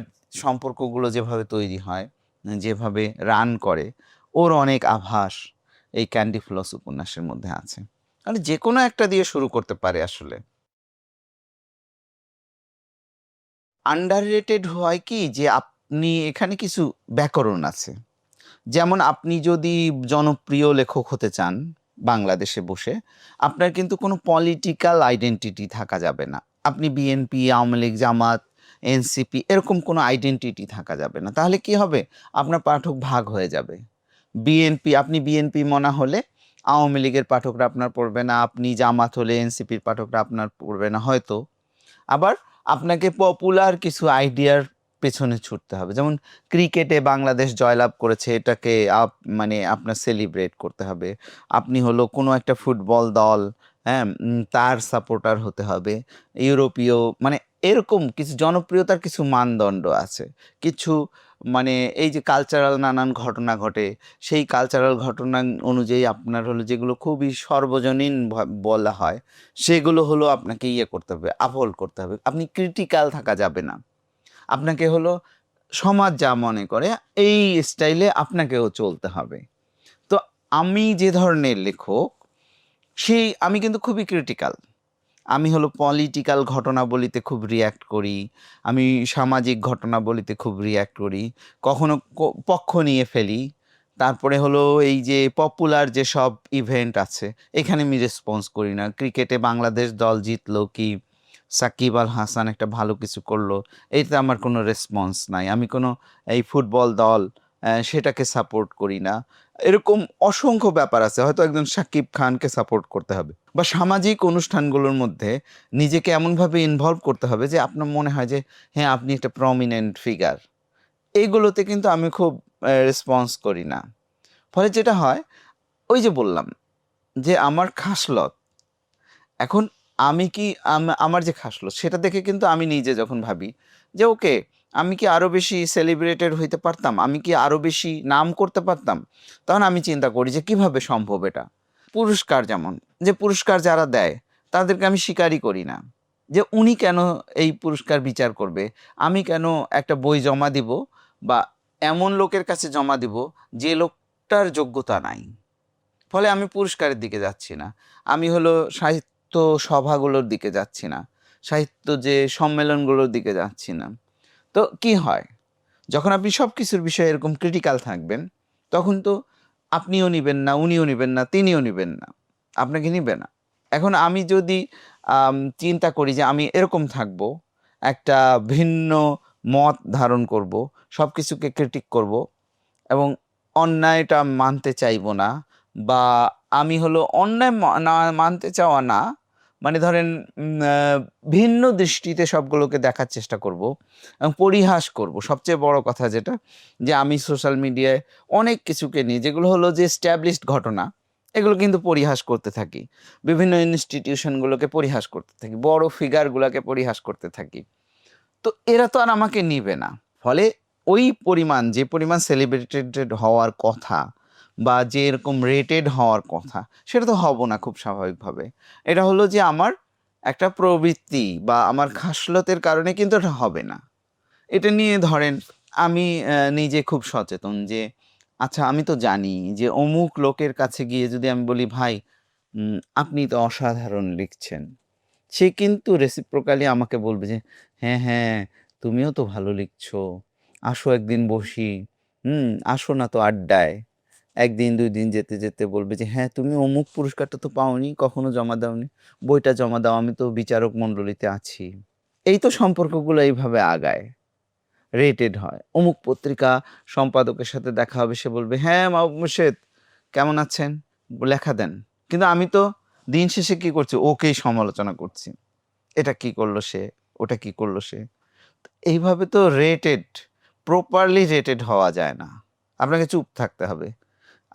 সম্পর্কগুলো যেভাবে তৈরি হয়, যেভাবে রান করে, ওর অনেক আভাস এই ক্যান্ডি ফ্লস উপন্যাসের মধ্যে আছে। মানে যেকোনো একটা দিয়ে শুরু করতে পারে আসলে। আন্ডাররেটেড হয় কি যে আপনি এখানে কিছু ব্যাকরণ আছে। যেমন আপনি যদি জনপ্রিয় লেখক হতে চান বাংলাদেশে বসে, আপনার কিন্তু কোনো পলিটিক্যাল আইডেন্টিটি থাকা যাবে না। আপনি বিএনপি, আওয়ামী লীগ, জামাত, এনসিপি এরকম কোনো আইডেন্টিটি থাকা যাবে না। তাহলে কি হবে? আপনার পাঠক ভাগ হয়ে যাবে। আপনি বিএনপি মনা হলে আওয়ামী লীগের পাঠকরা আপনার পড়বে না, আপনি জামাত হলে এনসিপির পাঠকরা আপনার পড়বে না হয়তো। আবার আপনাকে পপুলার কিছু আইডিয়ার পেছনে ছুটতে হবে। যেমন ক্রিকেটে বাংলাদেশ জয়লাভ করেছে এটাকে মানে আপনার সেলিব্রেট করতে হবে। আপনি কোনো একটা ফুটবল দল, হ্যাঁ? তার সাপোর্টার হতে হবে। ইউরোপীয় মানে এরকম কিছু জনপ্রিয়তার কিছু মানদণ্ড আছে। কিছু মানে এই যে কালচারাল নানান ঘটনা ঘটে, সেই কালচারাল ঘটনা অনুযায়ী আপনার যেগুলো খুবই সর্বজনীন বলা হয়, সেগুলো আপনাকে করতে হবে, আপহোল্ড করতে হবে। আপনি ক্রিটিক্যাল থাকা যাবে না। আপনাকে সমাজ যা মনে করে এই স্টাইলে আপনাকেও চলতে হবে। তো আমি যে ধরনের লেখক, আমি কিন্তু খুবই ক্রিটিক্যাল। আমি পলিটিক্যাল ঘটনাবলিতে খুব রিঅ্যাক্ট করি। আমি সামাজিক ঘটনাবলিতে খুব রিঅ্যাক্ট করি। কখনো পক্ষ নিয়ে ফেলি। তারপরে হলো এই যে পপুলার যেসব ইভেন্ট আছে এখানে আমি রেসপন্স করি না। ক্রিকেটে বাংলাদেশ দল জিতলো কি সাকিব আল হাসান একটা ভালো কিছু করলো, এইটাতে আমার কোনো রেসপন্স নাই। আমি কোনো এই ফুটবল দল সেটাকে সাপোর্ট করি না। এরকম অসংখ্য ব্যাপার আছে। হয়তো একজন শাকিব খানকে সাপোর্ট করতে হবে বা সামাজিক অনুষ্ঠানগুলোর মধ্যে নিজেকে এমনভাবে ইনভলভ করতে হবে যে আপনার মনে হয় যে হ্যাঁ, আপনি একটা প্রমিনেন্ট ফিগার। এইগুলোতে কিন্তু আমি খুব রেসপন্স করি না। ফলে যেটা হয়, ওই যে বললাম যে আমার খাসলত, এখন আমি কি আমার যে খাসলত সেটা দেখে কিন্তু আমি নিজে যখন ভাবি যে ওকে, আমি কি আরো বেশি সেলিব্রেটেড হইতে পারতাম, আমি কি আরো বেশি নাম করতে পারতাম, তখন আমি চিন্তা করি যে কিভাবে সম্ভব এটা। পুরস্কার, যেমন যে পুরস্কার যারা দেয় তাদেরকে আমি স্বীকারই করি না যে উনি কেন এই পুরস্কার বিচার করবে, আমি কেন একটা বই জমা দিব বা এমন লোকের কাছে জমা দিব যে লোকটার যোগ্যতা নাই। ফলে আমি পুরস্কারের দিকে যাচ্ছি না। আমি হলো সাহিত্য সভাগুলোর দিকে যাচ্ছি না। সাহিত্য যে সম্মেলনগুলোর দিকে যাচ্ছি না। তো কি হয়? যখন আপনি সবকিছুর বিষয়ে এরকম ক্রিটিক্যাল থাকবেন, তখন তো আপনিও নিবেন না, উনিও নিবেন না, তিনিও নিবেন না। আপনাকে নিবে না। এখন আমি যদি চিন্তা করি যে আমি এরকম থাকবো, একটা ভিন্ন মত ধারণ করব, সবকিছুকে ক্রিটিক করব এবং অন্যায়টা মানতে চাইবো না, বা আমি হলো অন্যায় না মানতে চাওয়া না, মানে ধরেন ভিন্ন দৃষ্টিতে সবগুলোকে দেখার চেষ্টা করব এবং পরিহাস করব। সবচেয়ে বড় কথা যেটা, যে আমি সোশ্যাল মিডিয়ায় অনেক কিছুকে নিয়ে, যেগুলো হলো যে এস্টাবলিশড ঘটনা, এগুলো কিন্তু পরিহাস করতে থাকি। বিভিন্ন ইনস্টিটিউশনগুলোকে পরিহাস করতে থাকি, বড় ফিগারগুলোকে পরিহাস করতে থাকি। তো এরা তো আর আমাকে নিবে না। ফলে ওই পরিমাণ, যে পরিমাণ সেলিব্রেটেড হওয়ার কথা বা যে এরকম রেটেড হওয়ার কথা, সেটা তো হব না খুব স্বাভাবিকভাবে। এটা হলো যে আমার একটা প্রবৃত্তি বা আমার খাসলতের কারণে কিন্তু এটা হবে না। এটা নিয়ে ধরেন আমি নিজে খুব সচেতন যে আচ্ছা, আমি তো জানি যে অমুক লোকের কাছে গিয়ে যদি আমি বলি ভাই, আপনি তো অসাধারণ লিখছেন, সে কিন্তু রেসিপ্রোকালি আমাকে বলবে যে হ্যাঁ হ্যাঁ, তুমিও তো ভালো লিখছো, আসো একদিন বসি, আসো না তো আড্ডায়। একদিন দুই দিন যেতে যেতে বলবে যে হ্যাঁ, তুমি অমুক পুরস্কারটা তো পাওনি, কখনো জমা দাওনি, বইটা জমা দাও, আমি তো বিচারক মণ্ডলীতে আছি। এই তো সম্পর্কগুলো এইভাবে আগায়, রেটেড হয়। অমুক পত্রিকা সম্পাদকের সাথে দেখা হবে, সে বলবে হ্যাঁ মাহবুব মোর্শেদ, কেমন আছেন, লেখা দেন। কিন্তু আমি তো দিন শেষে কি করছি, ওকেই সমালোচনা করছি, এটা কি করলো সে, ওটা কি করলো সে। এইভাবে তো রেটেড, প্রপারলি রেটেড হওয়া যায় না। আপনাকে চুপ থাকতে হবে,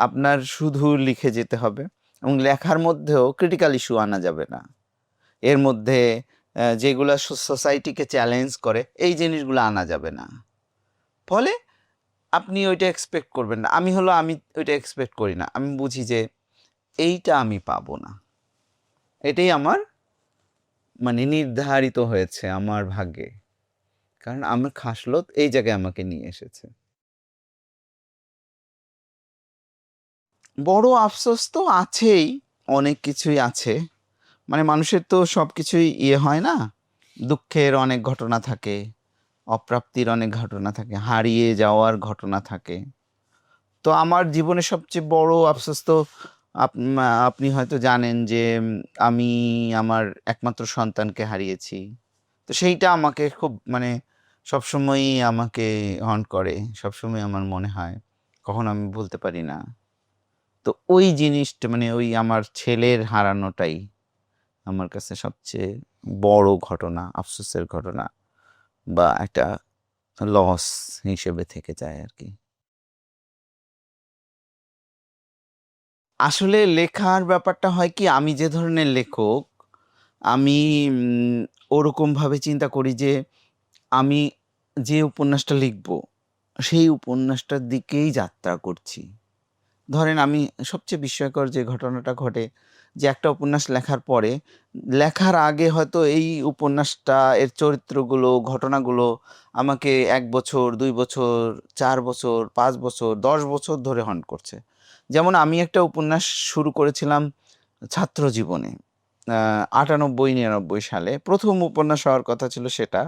আপনার শুধু লিখে যেতে হবে এবং লেখার মধ্যেও ক্রিটিক্যাল ইস্যু আনা যাবে না। এর মধ্যে যেগুলা সোসাইটিকে চ্যালেঞ্জ করে এই জিনিসগুলো আনা যাবে না। ফলে আপনি ওইটা এক্সপেক্ট করবেন না। আমি ওইটা এক্সপেক্ট করি না। আমি বুঝি যে এইটা আমি পাবো না। এটাই আমার মানে নির্ধারিত হয়েছে আমার ভাগ্যে। কারণ আমার খাসলত এই জায়গায় আমাকে নিয়ে এসেছে। বড় আফসোস তো আছেই, অনেক কিছুই আছে। মানে মানুষের তো সবকিছুই হয় না। দুঃখের অনেক ঘটনা থাকে, অপ্রাপ্তির অনেক ঘটনা থাকে, হারিয়ে যাওয়ার ঘটনা থাকে। তো আমার জীবনের সবচেয়ে বড় আফসোস তো আপনি হয়তো জানেন যে আমি আমার একমাত্র সন্তানকে হারিয়েছি। তো সেইটা আমাকে খুব মানে সবসময়ই আমাকে হন্ট করে। সবসময় আমার মনে হয়। কখনো আমি ভুলতে পারি না। তো ওই জিনিসটা মানে ওই আমার ছেলের হারানোটাই আমার কাছে সবচেয়ে বড় ঘটনা, আফসোসের ঘটনা বা একটা লস হিসেবে থেকে যায় আরকি। আসলে লেখার ব্যাপারটা হয় কি, আমি যে ধরনের লেখক, আমি ওরকমভাবে চিন্তা করি যে আমি যে উপন্যাসটা লিখব, সেই উপন্যাসটার দিকেই যাত্রা করছি। ধরেন আমি সবচেয়ে বিস্ময়কর যে ঘটনাটা ঘটে, যে একটা উপন্যাস লেখার পরে, লেখার আগে হয়তো এই উপন্যাসটা, এর চরিত্রগুলো, ঘটনাগুলো আমাকে ১ বছর, ২ বছর, ৪ বছর, ৫ বছর, ১০ বছর ধরে হন্ট করছে। যেমন আমি একটা উপন্যাস শুরু করেছিলাম ছাত্র জীবনে। ৯৮-৯৯ সালে ১ম উপন্যাস হওয়ার কথা ছিল সেটা।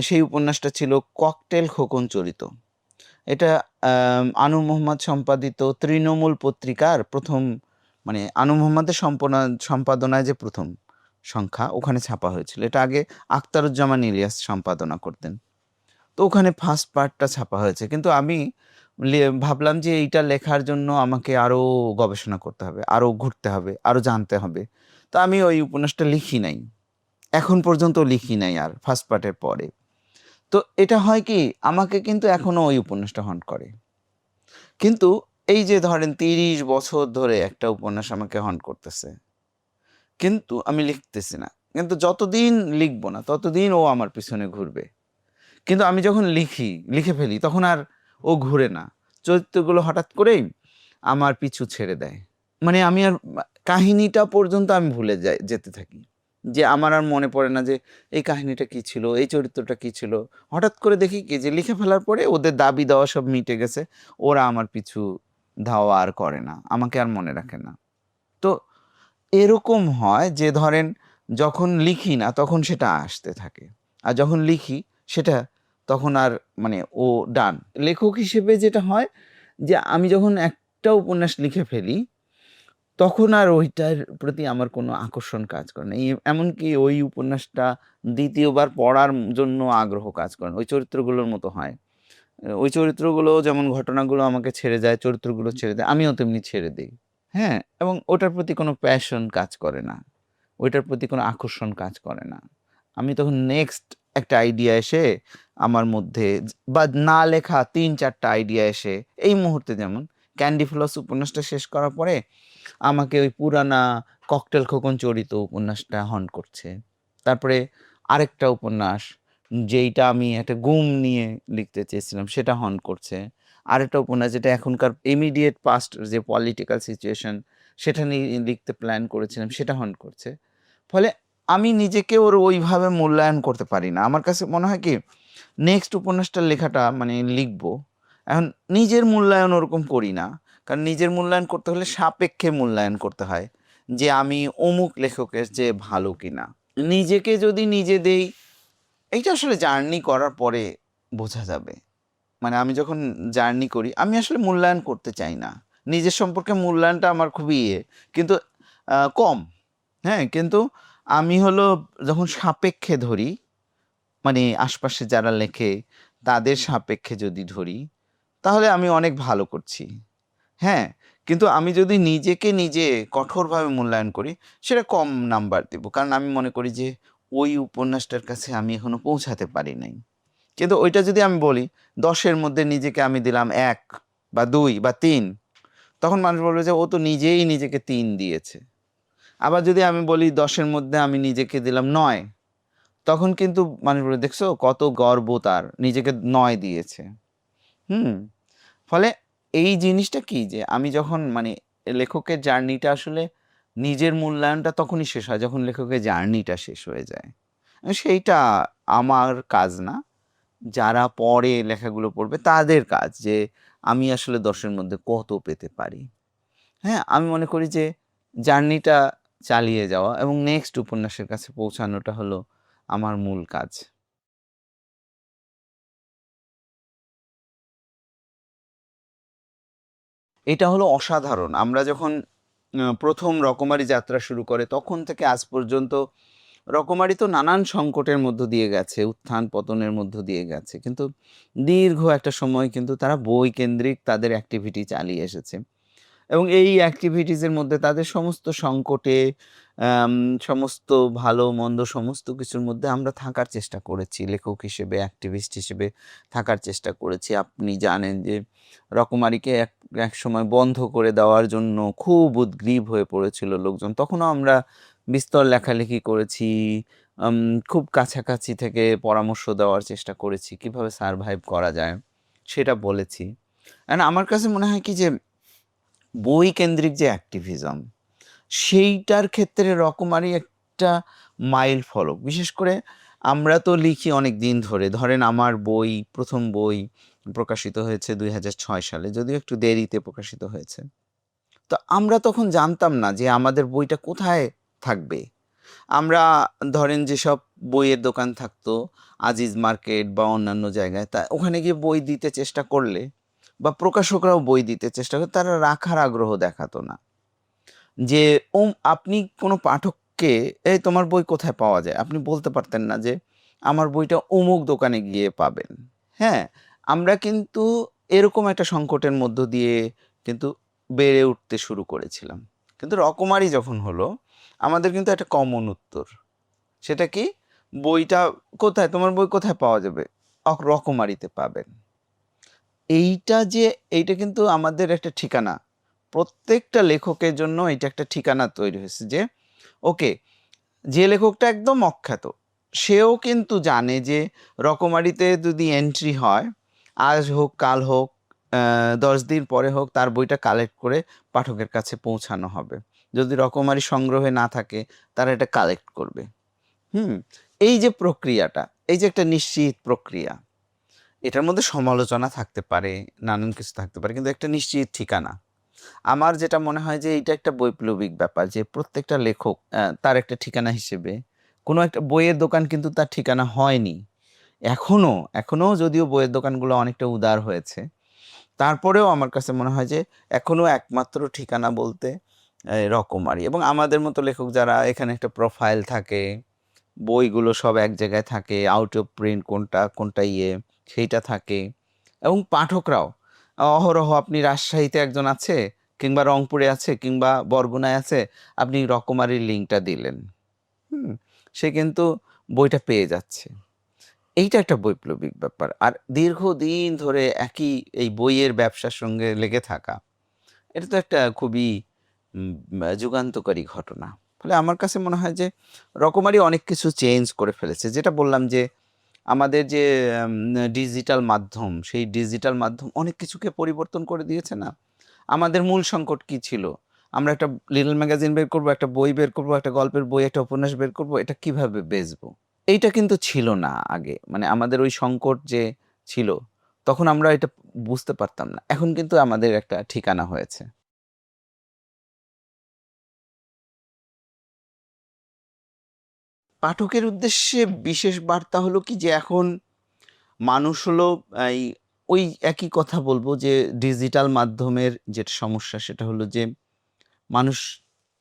সেই উপন্যাসটা ছিল ককটেল খোকন চরিত। এটা আনু মোহাম্মদ সম্পাদিত তৃণমূল পত্রিকার প্রথম, মানে আনু মোহাম্মদের সম্পাদনায় যে প্রথম সংখ্যা ওখানে ছাপা হয়েছিল। এটা আগে আখতারুজ্জামান ইলিয়াস সম্পাদনা করতেন। তো ওখানে ফার্স্ট পার্টটা ছাপা হয়েছে, কিন্তু আমি ভাবলাম যে এইটা লেখার জন্য আমাকে আরো গবেষণা করতে হবে, আরো ঘুরতে হবে, আরো জানতে হবে। তো আমি ওই উপন্যাসটা লিখি নাই, এখন পর্যন্ত লিখি নাই আর ফার্স্ট পার্টের পরে। তো এটা হয় কি, আমাকে কিন্তু এখনো ওই উপন্যাসটা হন্ট করে। কিন্তু এই যে ধরেন ৩০ বছর ধরে একটা উপন্যাস আমাকে হন্ট করতেছে, কিন্তু আমি লিখতেছি না। কিন্তু যতদিন লিখবো না ততদিন ও আমার পিছনে ঘুরবে। কিন্তু আমি যখন লিখে ফেলি তখন আর ও ঘুরে না। চরিত্রগুলো হঠাৎ করেই আমার পিছু ছেড়ে দেয়। মানে আমি আর কাহিনীটা পর্যন্ত আমি ভুলে যেতে থাকি। যে আমার আর মনে পড়ে না যে এই কাহিনীটা কি ছিল, এই চরিত্রটা কি ছিল। হঠাৎ করে দেখি কি যে লিখে ফেলার পরে ওদের দাবি দেওয়া সব মিটে গেছে। ওরা আমার পিছু ধাওয়া আর করে না, আমাকে আর মনে রাখে না। তো এরকম হয় যে ধরেন যখন লিখি না তখন সেটা আসতে থাকে, আর যখন লিখি সেটা তখন আর মানে ও ডান। লেখক হিসেবে যেটা হয় যে আমি যখন একটা উপন্যাস লিখে ফেলি তখন আর ওইটার প্রতি আমার কোনো আকর্ষণ কাজ করে না। এমনকি ওই উপন্যাসটা দ্বিতীয়বার পড়ার জন্য আগ্রহ কাজ করে না। ওই চরিত্রগুলোর মতো হয়। ওই চরিত্রগুলো যেমন ঘটনাগুলো আমাকে ছেড়ে যায়, চরিত্রগুলো ছেড়ে দেয়, আমিও তেমনি ছেড়ে দেই। হ্যাঁ? এবং ওটার প্রতি কোনো প্যাশন কাজ করে না। ওইটার প্রতি কোনো আকর্ষণ কাজ করে না। আমি তখন নেক্সট একটা আইডিয়া এসে আমার মধ্যে বা না লেখা ৩-৪ টা আইডিয়া এসে এই মুহূর্তে, যেমন ক্যান্ডি ফ্লস উপন্যাসটা শেষ করার পরে আমাকে ওই পুরানা ককটেল খোকন চরিত উপন্যাসটা হন্ট করছে। তারপরে আরেকটা উপন্যাস যেইটা আমি একটা গুম নিয়ে লিখতে চেয়েছিলাম সেটা হন্ট করছে। আরেকটা উপন্যাস যেটা এখনকার ইমিডিয়েট পাস্ট যে পলিটিক্যাল সিচুয়েশন সেটা নিয়ে লিখতে প্ল্যান করেছিলাম সেটা হন্ট করছে। ফলে আমি নিজেকে ওর ওইভাবে মূল্যায়ন করতে পারি না। আমার কাছে মনে হয় কি নেক্সট উপন্যাসটার লেখাটা মানে লিখবো। এখন নিজের মূল্যায়ন ওরকম করি না। কারণ নিজের মূল্যায়ন করতে হলে সাপেক্ষে মূল্যায়ন করতে হয় যে আমি অমুক লেখকের চেয়ে ভালো কিনা। নিজেকে যদি নিজে দেই, এইটা আসলে জার্নি করার পরে বোঝা যাবে। মানে আমি যখন জার্নি করি আমি আসলে মূল্যায়ন করতে চাই না। নিজের সম্পর্কে মূল্যায়নটা আমার খুবই কিন্তু কম। হ্যাঁ? কিন্তু আমি হলো যখন সাপেক্ষে ধরি, মানে আশপাশে যারা লেখে তাদের সাপেক্ষে যদি ধরি, তাহলে আমি অনেক ভালো করছি। হ্যাঁ? কিন্তু আমি যদি নিজেকে নিজে কঠোরভাবে মূল্যায়ন করি, সেটা কম নাম্বার দিব। কারণ আমি মনে করি যে ওই উপন্যাসটার কাছে আমি এখনো পৌঁছাতে পারি নাই। কিন্তু ওইটা যদি আমি বলি ১০ এর মধ্যে নিজেকে আমি দিলাম ১ বা ২ বা ৩, তখন মানুষ বলবে যে ও তো নিজেই নিজেকে ৩ দিয়েছে। আবার যদি আমি বলি ১০ এর মধ্যে আমি নিজেকে দিলাম ৯, তখন কিন্তু মানুষ বলবে দেখছো কত গর্ব তার, নিজেকে ৯ দিয়েছে। হুম? ফলে এই জিনিসটা কি যে আমি যখন মানে লেখকের জার্নিটা আসলে নিজের মূল্যায়নটা তখনই শেষ হয় যখন লেখকের জার্নিটা শেষ হয়ে যায়। সেইটা আমার কাজ না। যারা পরে লেখাগুলো পড়বে তাদের কাজ যে আমি আসলে ১০ এর মধ্যে কত পেতে পারি। হ্যাঁ? আমি মনে করি যে জার্নিটা চালিয়ে যাওয়া এবং নেক্সট উপন্যাসের কাছে পৌঁছানোটা হলো আমার মূল কাজ। এটা হলো অসাধারণ। আমরা যখন ১ম রকমারি যাত্রা শুরু করে তখন থেকে আজ পর্যন্ত রকমারি তো নানান সংকটের মধ্য দিয়ে গেছে, উত্থান পতনের মধ্য দিয়ে গেছে। কিন্তু দীর্ঘ একটা সময় কিন্তু তারা বই কেন্দ্রিক তাদের অ্যাক্টিভিটি চালিয়ে এসেছে। এবং এই অ্যাক্টিভিটিস এর মধ্যে তাদের সমস্ত সংকটে আম সমস্ত ভালো-মন্দ সমস্ত কিছুর মধ্যে আমরা থাকার চেষ্টা করেছি। লেখক হিসেবে, অ্যাক্টিভিস্ট হিসেবে থাকার চেষ্টা করেছি। আপনি জানেন যে রকমারিকে একসময় বন্ধ করে দেওয়ার জন্য খুব উদগ্রীব হয়ে পড়েছিল লোকজন। তখনও আমরা বিস্তর লেখালেখি করেছি। আম খুব কাছাকাছি থেকে পরামর্শ দেওয়ার চেষ্টা করেছি। কিভাবে সারভাইভ করা যায় সেটা বলেছি। আমার কাছে মনে হয় কি যে বই কেন্দ্রিক যে অ্যাক্টিভিজম, সেইটার ক্ষেত্রে রকমারি একটা মাইল ফলক। বিশেষ করে আমরা তো লিখি অনেক দিন ধরে। ধরেন আমার বই, ১ম বই প্রকাশিত হয়েছে ২০০৬ সালে। যদিও একটু দেরিতে প্রকাশিত হয়েছে। তো আমরা তখন জানতাম না যে আমাদের বইটা কোথায় থাকবে। আমরা ধরেন যেসব বইয়ের দোকান থাকতো আজিজ মার্কেট বা অন্যান্য জায়গায়, তা ওখানে গিয়ে বই দিতে চেষ্টা করলে বা প্রকাশকরাও বই দিতে চেষ্টা করে, তারা রাখার আগ্রহ দেখাতো না। যে আপনি কোনো পাঠককে এই তোমার বই কোথায় পাওয়া যায়, আপনি বলতে পারতেন না যে আমার বইটা অমুক দোকানে গিয়ে পাবেন। হ্যাঁ, আমরা কিন্তু এরকম একটা সংকটের মধ্য দিয়ে কিন্তু বেড়ে উঠতে শুরু করেছিলাম। কিন্তু রকমারি যখন হলো, আমাদের কিন্তু একটা কমন উত্তর। সেটা কি? বইটা কোথায়, তোমার বই কোথায় পাওয়া যাবে? রকমারিতে পাবেন। এইটা কিন্তু আমাদের একটা ঠিকানা। প্রত্যেকটা লেখকের জন্য এটা একটা ঠিকানা তৈরি হয়েছে যে ওকে, যে লেখকটা একদম অখ্যাত, সেও কিন্তু জানে যে রকমারিতে যদি এন্ট্রি হয়, আজ হোক কাল হোক 10 দিন পরে হোক, তার বইটা কালেক্ট করে পাঠকের কাছে পৌঁছানো হবে। যদি রকমারি সংগ্রহে না থাকে, তারা এটা কালেক্ট করবে। এই যে প্রক্রিয়াটা, এই যে একটা নিশ্চিত প্রক্রিয়া, এটার মধ্যে সমালোচনা থাকতে পারে, নানান কিছু থাকতে পারে, কিন্তু একটা নিশ্চিত ঠিকানা। আমার যেটা মনে হয় যে এইটা একটা বৈপ্লবিক ব্যাপার, যে প্রত্যেকটা লেখক তার একটা ঠিকানা হিসেবে, কোনো একটা বইয়ের দোকান কিন্তু তার ঠিকানা হয়নি। এখনো যদিও বইয়ের দোকানগুলো অনেকটা উদার হয়েছে, তারপরেও আমার কাছে মনে হয় যে এখনো একমাত্র ঠিকানা বলতে রকমারি। এবং আমাদের মতো লেখক যারা, এখানে একটা প্রোফাইল থাকে, বইগুলো সব এক জায়গায় থাকে, আউট অফ প্রিন্ট কোনটা সেইটা থাকে। এবং পাঠকরাও অহরহ, আপনি রাজশাহীতে একজন আছে, কিংবা রংপুরে আছে, কিংবা বরগুনায় আছে, আপনি রকমারির লিঙ্কটা দিলেন, সে কিন্তু বইটা পেয়ে যাচ্ছে। এইটা একটা বৈপ্লবিক ব্যাপার। আর দীর্ঘদিন ধরে একই এই বইয়ের ব্যবসার সঙ্গে লেগে থাকা, এটা তো একটা খুবই যুগান্তকারী ঘটনা। ফলে আমার কাছে মনে হয় যে রকমারি অনেক কিছু চেঞ্জ করে ফেলেছে। যেটা বললাম যে আমাদের যে ডিজিটাল মাধ্যম, সেই ডিজিটাল মাধ্যম অনেক কিছুকে পরিবর্তন করে দিয়েছে না? আমাদের মূল সংকট কি ছিল? আমরা একটা লিটল ম্যাগাজিন বের করব, একটা বই বের করব, একটা গল্পের বই, একটা উপন্যাস বের করব, এটা কিভাবে বেচবো? এইটা কিন্তু ছিল না আগে। মানে আমাদের ওই সংকট যে ছিল, তখন আমরা এটা বুঝতে পারতাম না। এখন কিন্তু আমাদের একটা ঠিকানা হয়েছে। পাঠকের উদ্দেশ্যে বিশেষ বার্তা হলো কি, যে এখন মানুষ হলো এই ওই একই কথা বলবো, যে ডিজিটাল মাধ্যমের যেটা সমস্যা, সেটা হলো যে মানুষ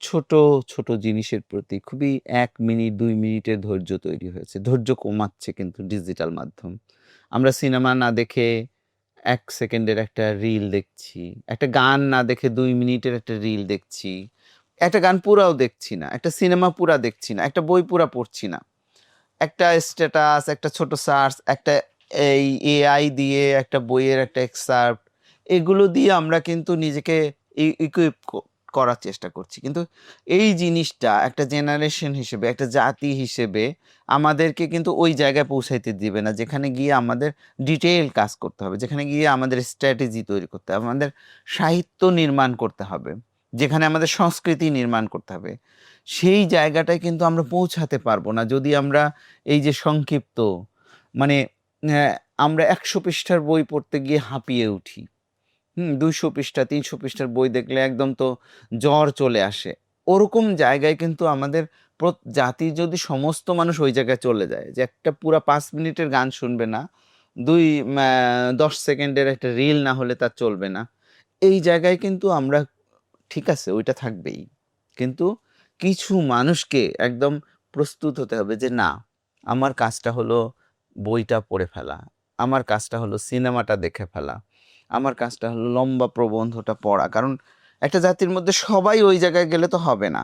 ছোট, ছোট জিনিসের প্রতি খুবই ১ মিনিট ২ মিনিটের ধৈর্য তৈরি হয়েছে। ধৈর্য কমাচ্ছে কিন্তু ডিজিটাল মাধ্যম। আমরা সিনেমা না দেখে ১ সেকেন্ডের একটা রিল দেখছি। একটা গান না দেখে ২ মিনিটের একটা রিল দেখছি। একটা গান পুরাও দেখছি না। একটা সিনেমা পুরা দেখছি না। একটা বই পুরা পড়ছি না। একটা স্ট্যাটাস, একটা ছোট সার্চ, একটা এই এআই দিয়ে একটা বইয়ের একটা এক্সার্প্ট, এগুলো দিয়ে আমরা কিন্তু নিজেকে ইকুইপ করার চেষ্টা করছি। কিন্তু এই জিনিসটা একটা জেনারেশন হিসেবে, একটা জাতি হিসেবে আমাদেরকে কিন্তু ওই জায়গায় পৌঁছাইতে দিবে না, যেখানে গিয়ে আমাদের ডিটেইল কাজ করতে হবে, যেখানে গিয়ে আমাদের স্ট্র্যাটেজি তৈরি করতে হবে, আমাদের সাহিত্য নির্মাণ করতে হবে, যেখানে আমাদের সংস্কৃতি নির্মাণ করতে হবে। সেই জায়গাটায় কিন্তু আমরা পৌঁছাতে পারবো না যদি আমরা এই যে সংক্ষিপ্ত, মানে অ্যা আমরা ১০০ পৃষ্ঠার বই পড়তে গিয়ে হাঁপিয়ে উঠি। ২০০ পৃষ্ঠা ৩০০ পৃষ্ঠার বই দেখলে একদম তো জ্বর চলে আসে। ওরকম জায়গায় কিন্তু আমাদের জাতির যদি সমস্ত মানুষ ওই জায়গায় চলে যায়, যে একটা পুরা ৫ মিনিটের গান শুনবে না, ১০ সেকেন্ডের একটা রিল না হলে তার চলবে না। এই জায়গায় কিন্তু আমরা, ঠিক আছে ওইটা থাকবেই। কিন্তু কিছু মানুষকে একদম প্রস্তুত হতে হবে যে না, আমার কাজটা হলো বইটা পড়ে ফেলা। আমার কাজটা হলো সিনেমাটা দেখে ফেলা। আমার কাজটা হলো লম্বা প্রবন্ধটা পড়া। কারণ একটা জাতির মধ্যে সবাই ওই জায়গায় গেলে তো হবে না।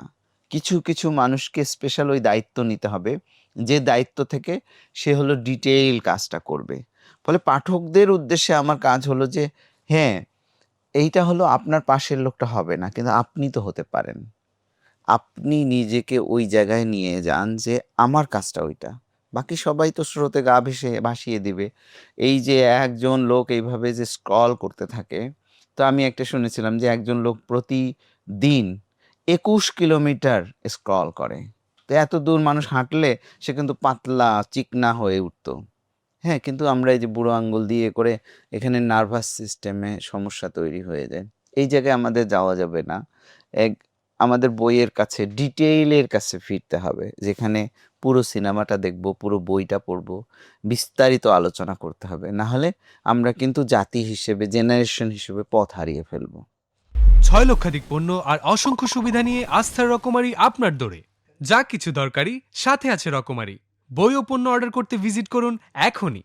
কিছু, কিছু মানুষকে স্পেশাল ওই দায়িত্ব নিতে হবে। যে দায়িত্ব থেকে সে হলো ডিটেইল কাজটা করবে। ফলে পাঠকদের উদ্দেশ্যে আমার কাজ হলো যে হ্যাঁ, এইটা হলো আপনার পাশের লোকটা হবে না। কিন্তু আপনি তো হতে পারেন। আপনি নিজেকে ওই জায়গায় নিয়ে যান যে আমার কাজটা ওইটা। বাকি সবাই তো স্রোতে গা ভাসিয়ে দিবে। এই যে একজন লোক এইভাবে যে স্ক্রল করতে থাকে, তো আমি একটা শুনেছিলাম যে একজন লোক প্রতিদিন ২১ কিলোমিটার স্ক্রল করে। তো এত দূর মানুষ হাঁটলে সে কিন্তু পাতলা চিকনা হয়ে উঠত। হ্যাঁ, কিন্তু আমরা এই যে বুড়ো আঙ্গুল দিয়ে করে এখানে নার্ভাস সিস্টেমে সমস্যা তৈরি হয়ে যায়। এই জায়গায় আমাদের যাওয়া যাবে না। এক আমাদের বইয়ের কাছে ডিটেইলের কাছে ফিরতে হবে, যেখানে পুরো সিনেমাটা দেখব, পুরো বইটা পড়ব, বিস্তারিত আলোচনা করতে হবে। না হলে আমরা কিন্তু জাতি হিসেবে, জেনারেশন হিসেবে পথ হারিয়ে ফেলব। 6 লক্ষাধিক পণ্য আর অসংখ্য সুবিধা নিয়ে আস্থার রকমারি আপনার দৌড়ে। যা কিছু দরকারি সাথে আছে রকমারি। বই ও পণ্য অর্ডার করতে ভিজিট করুন এখনই।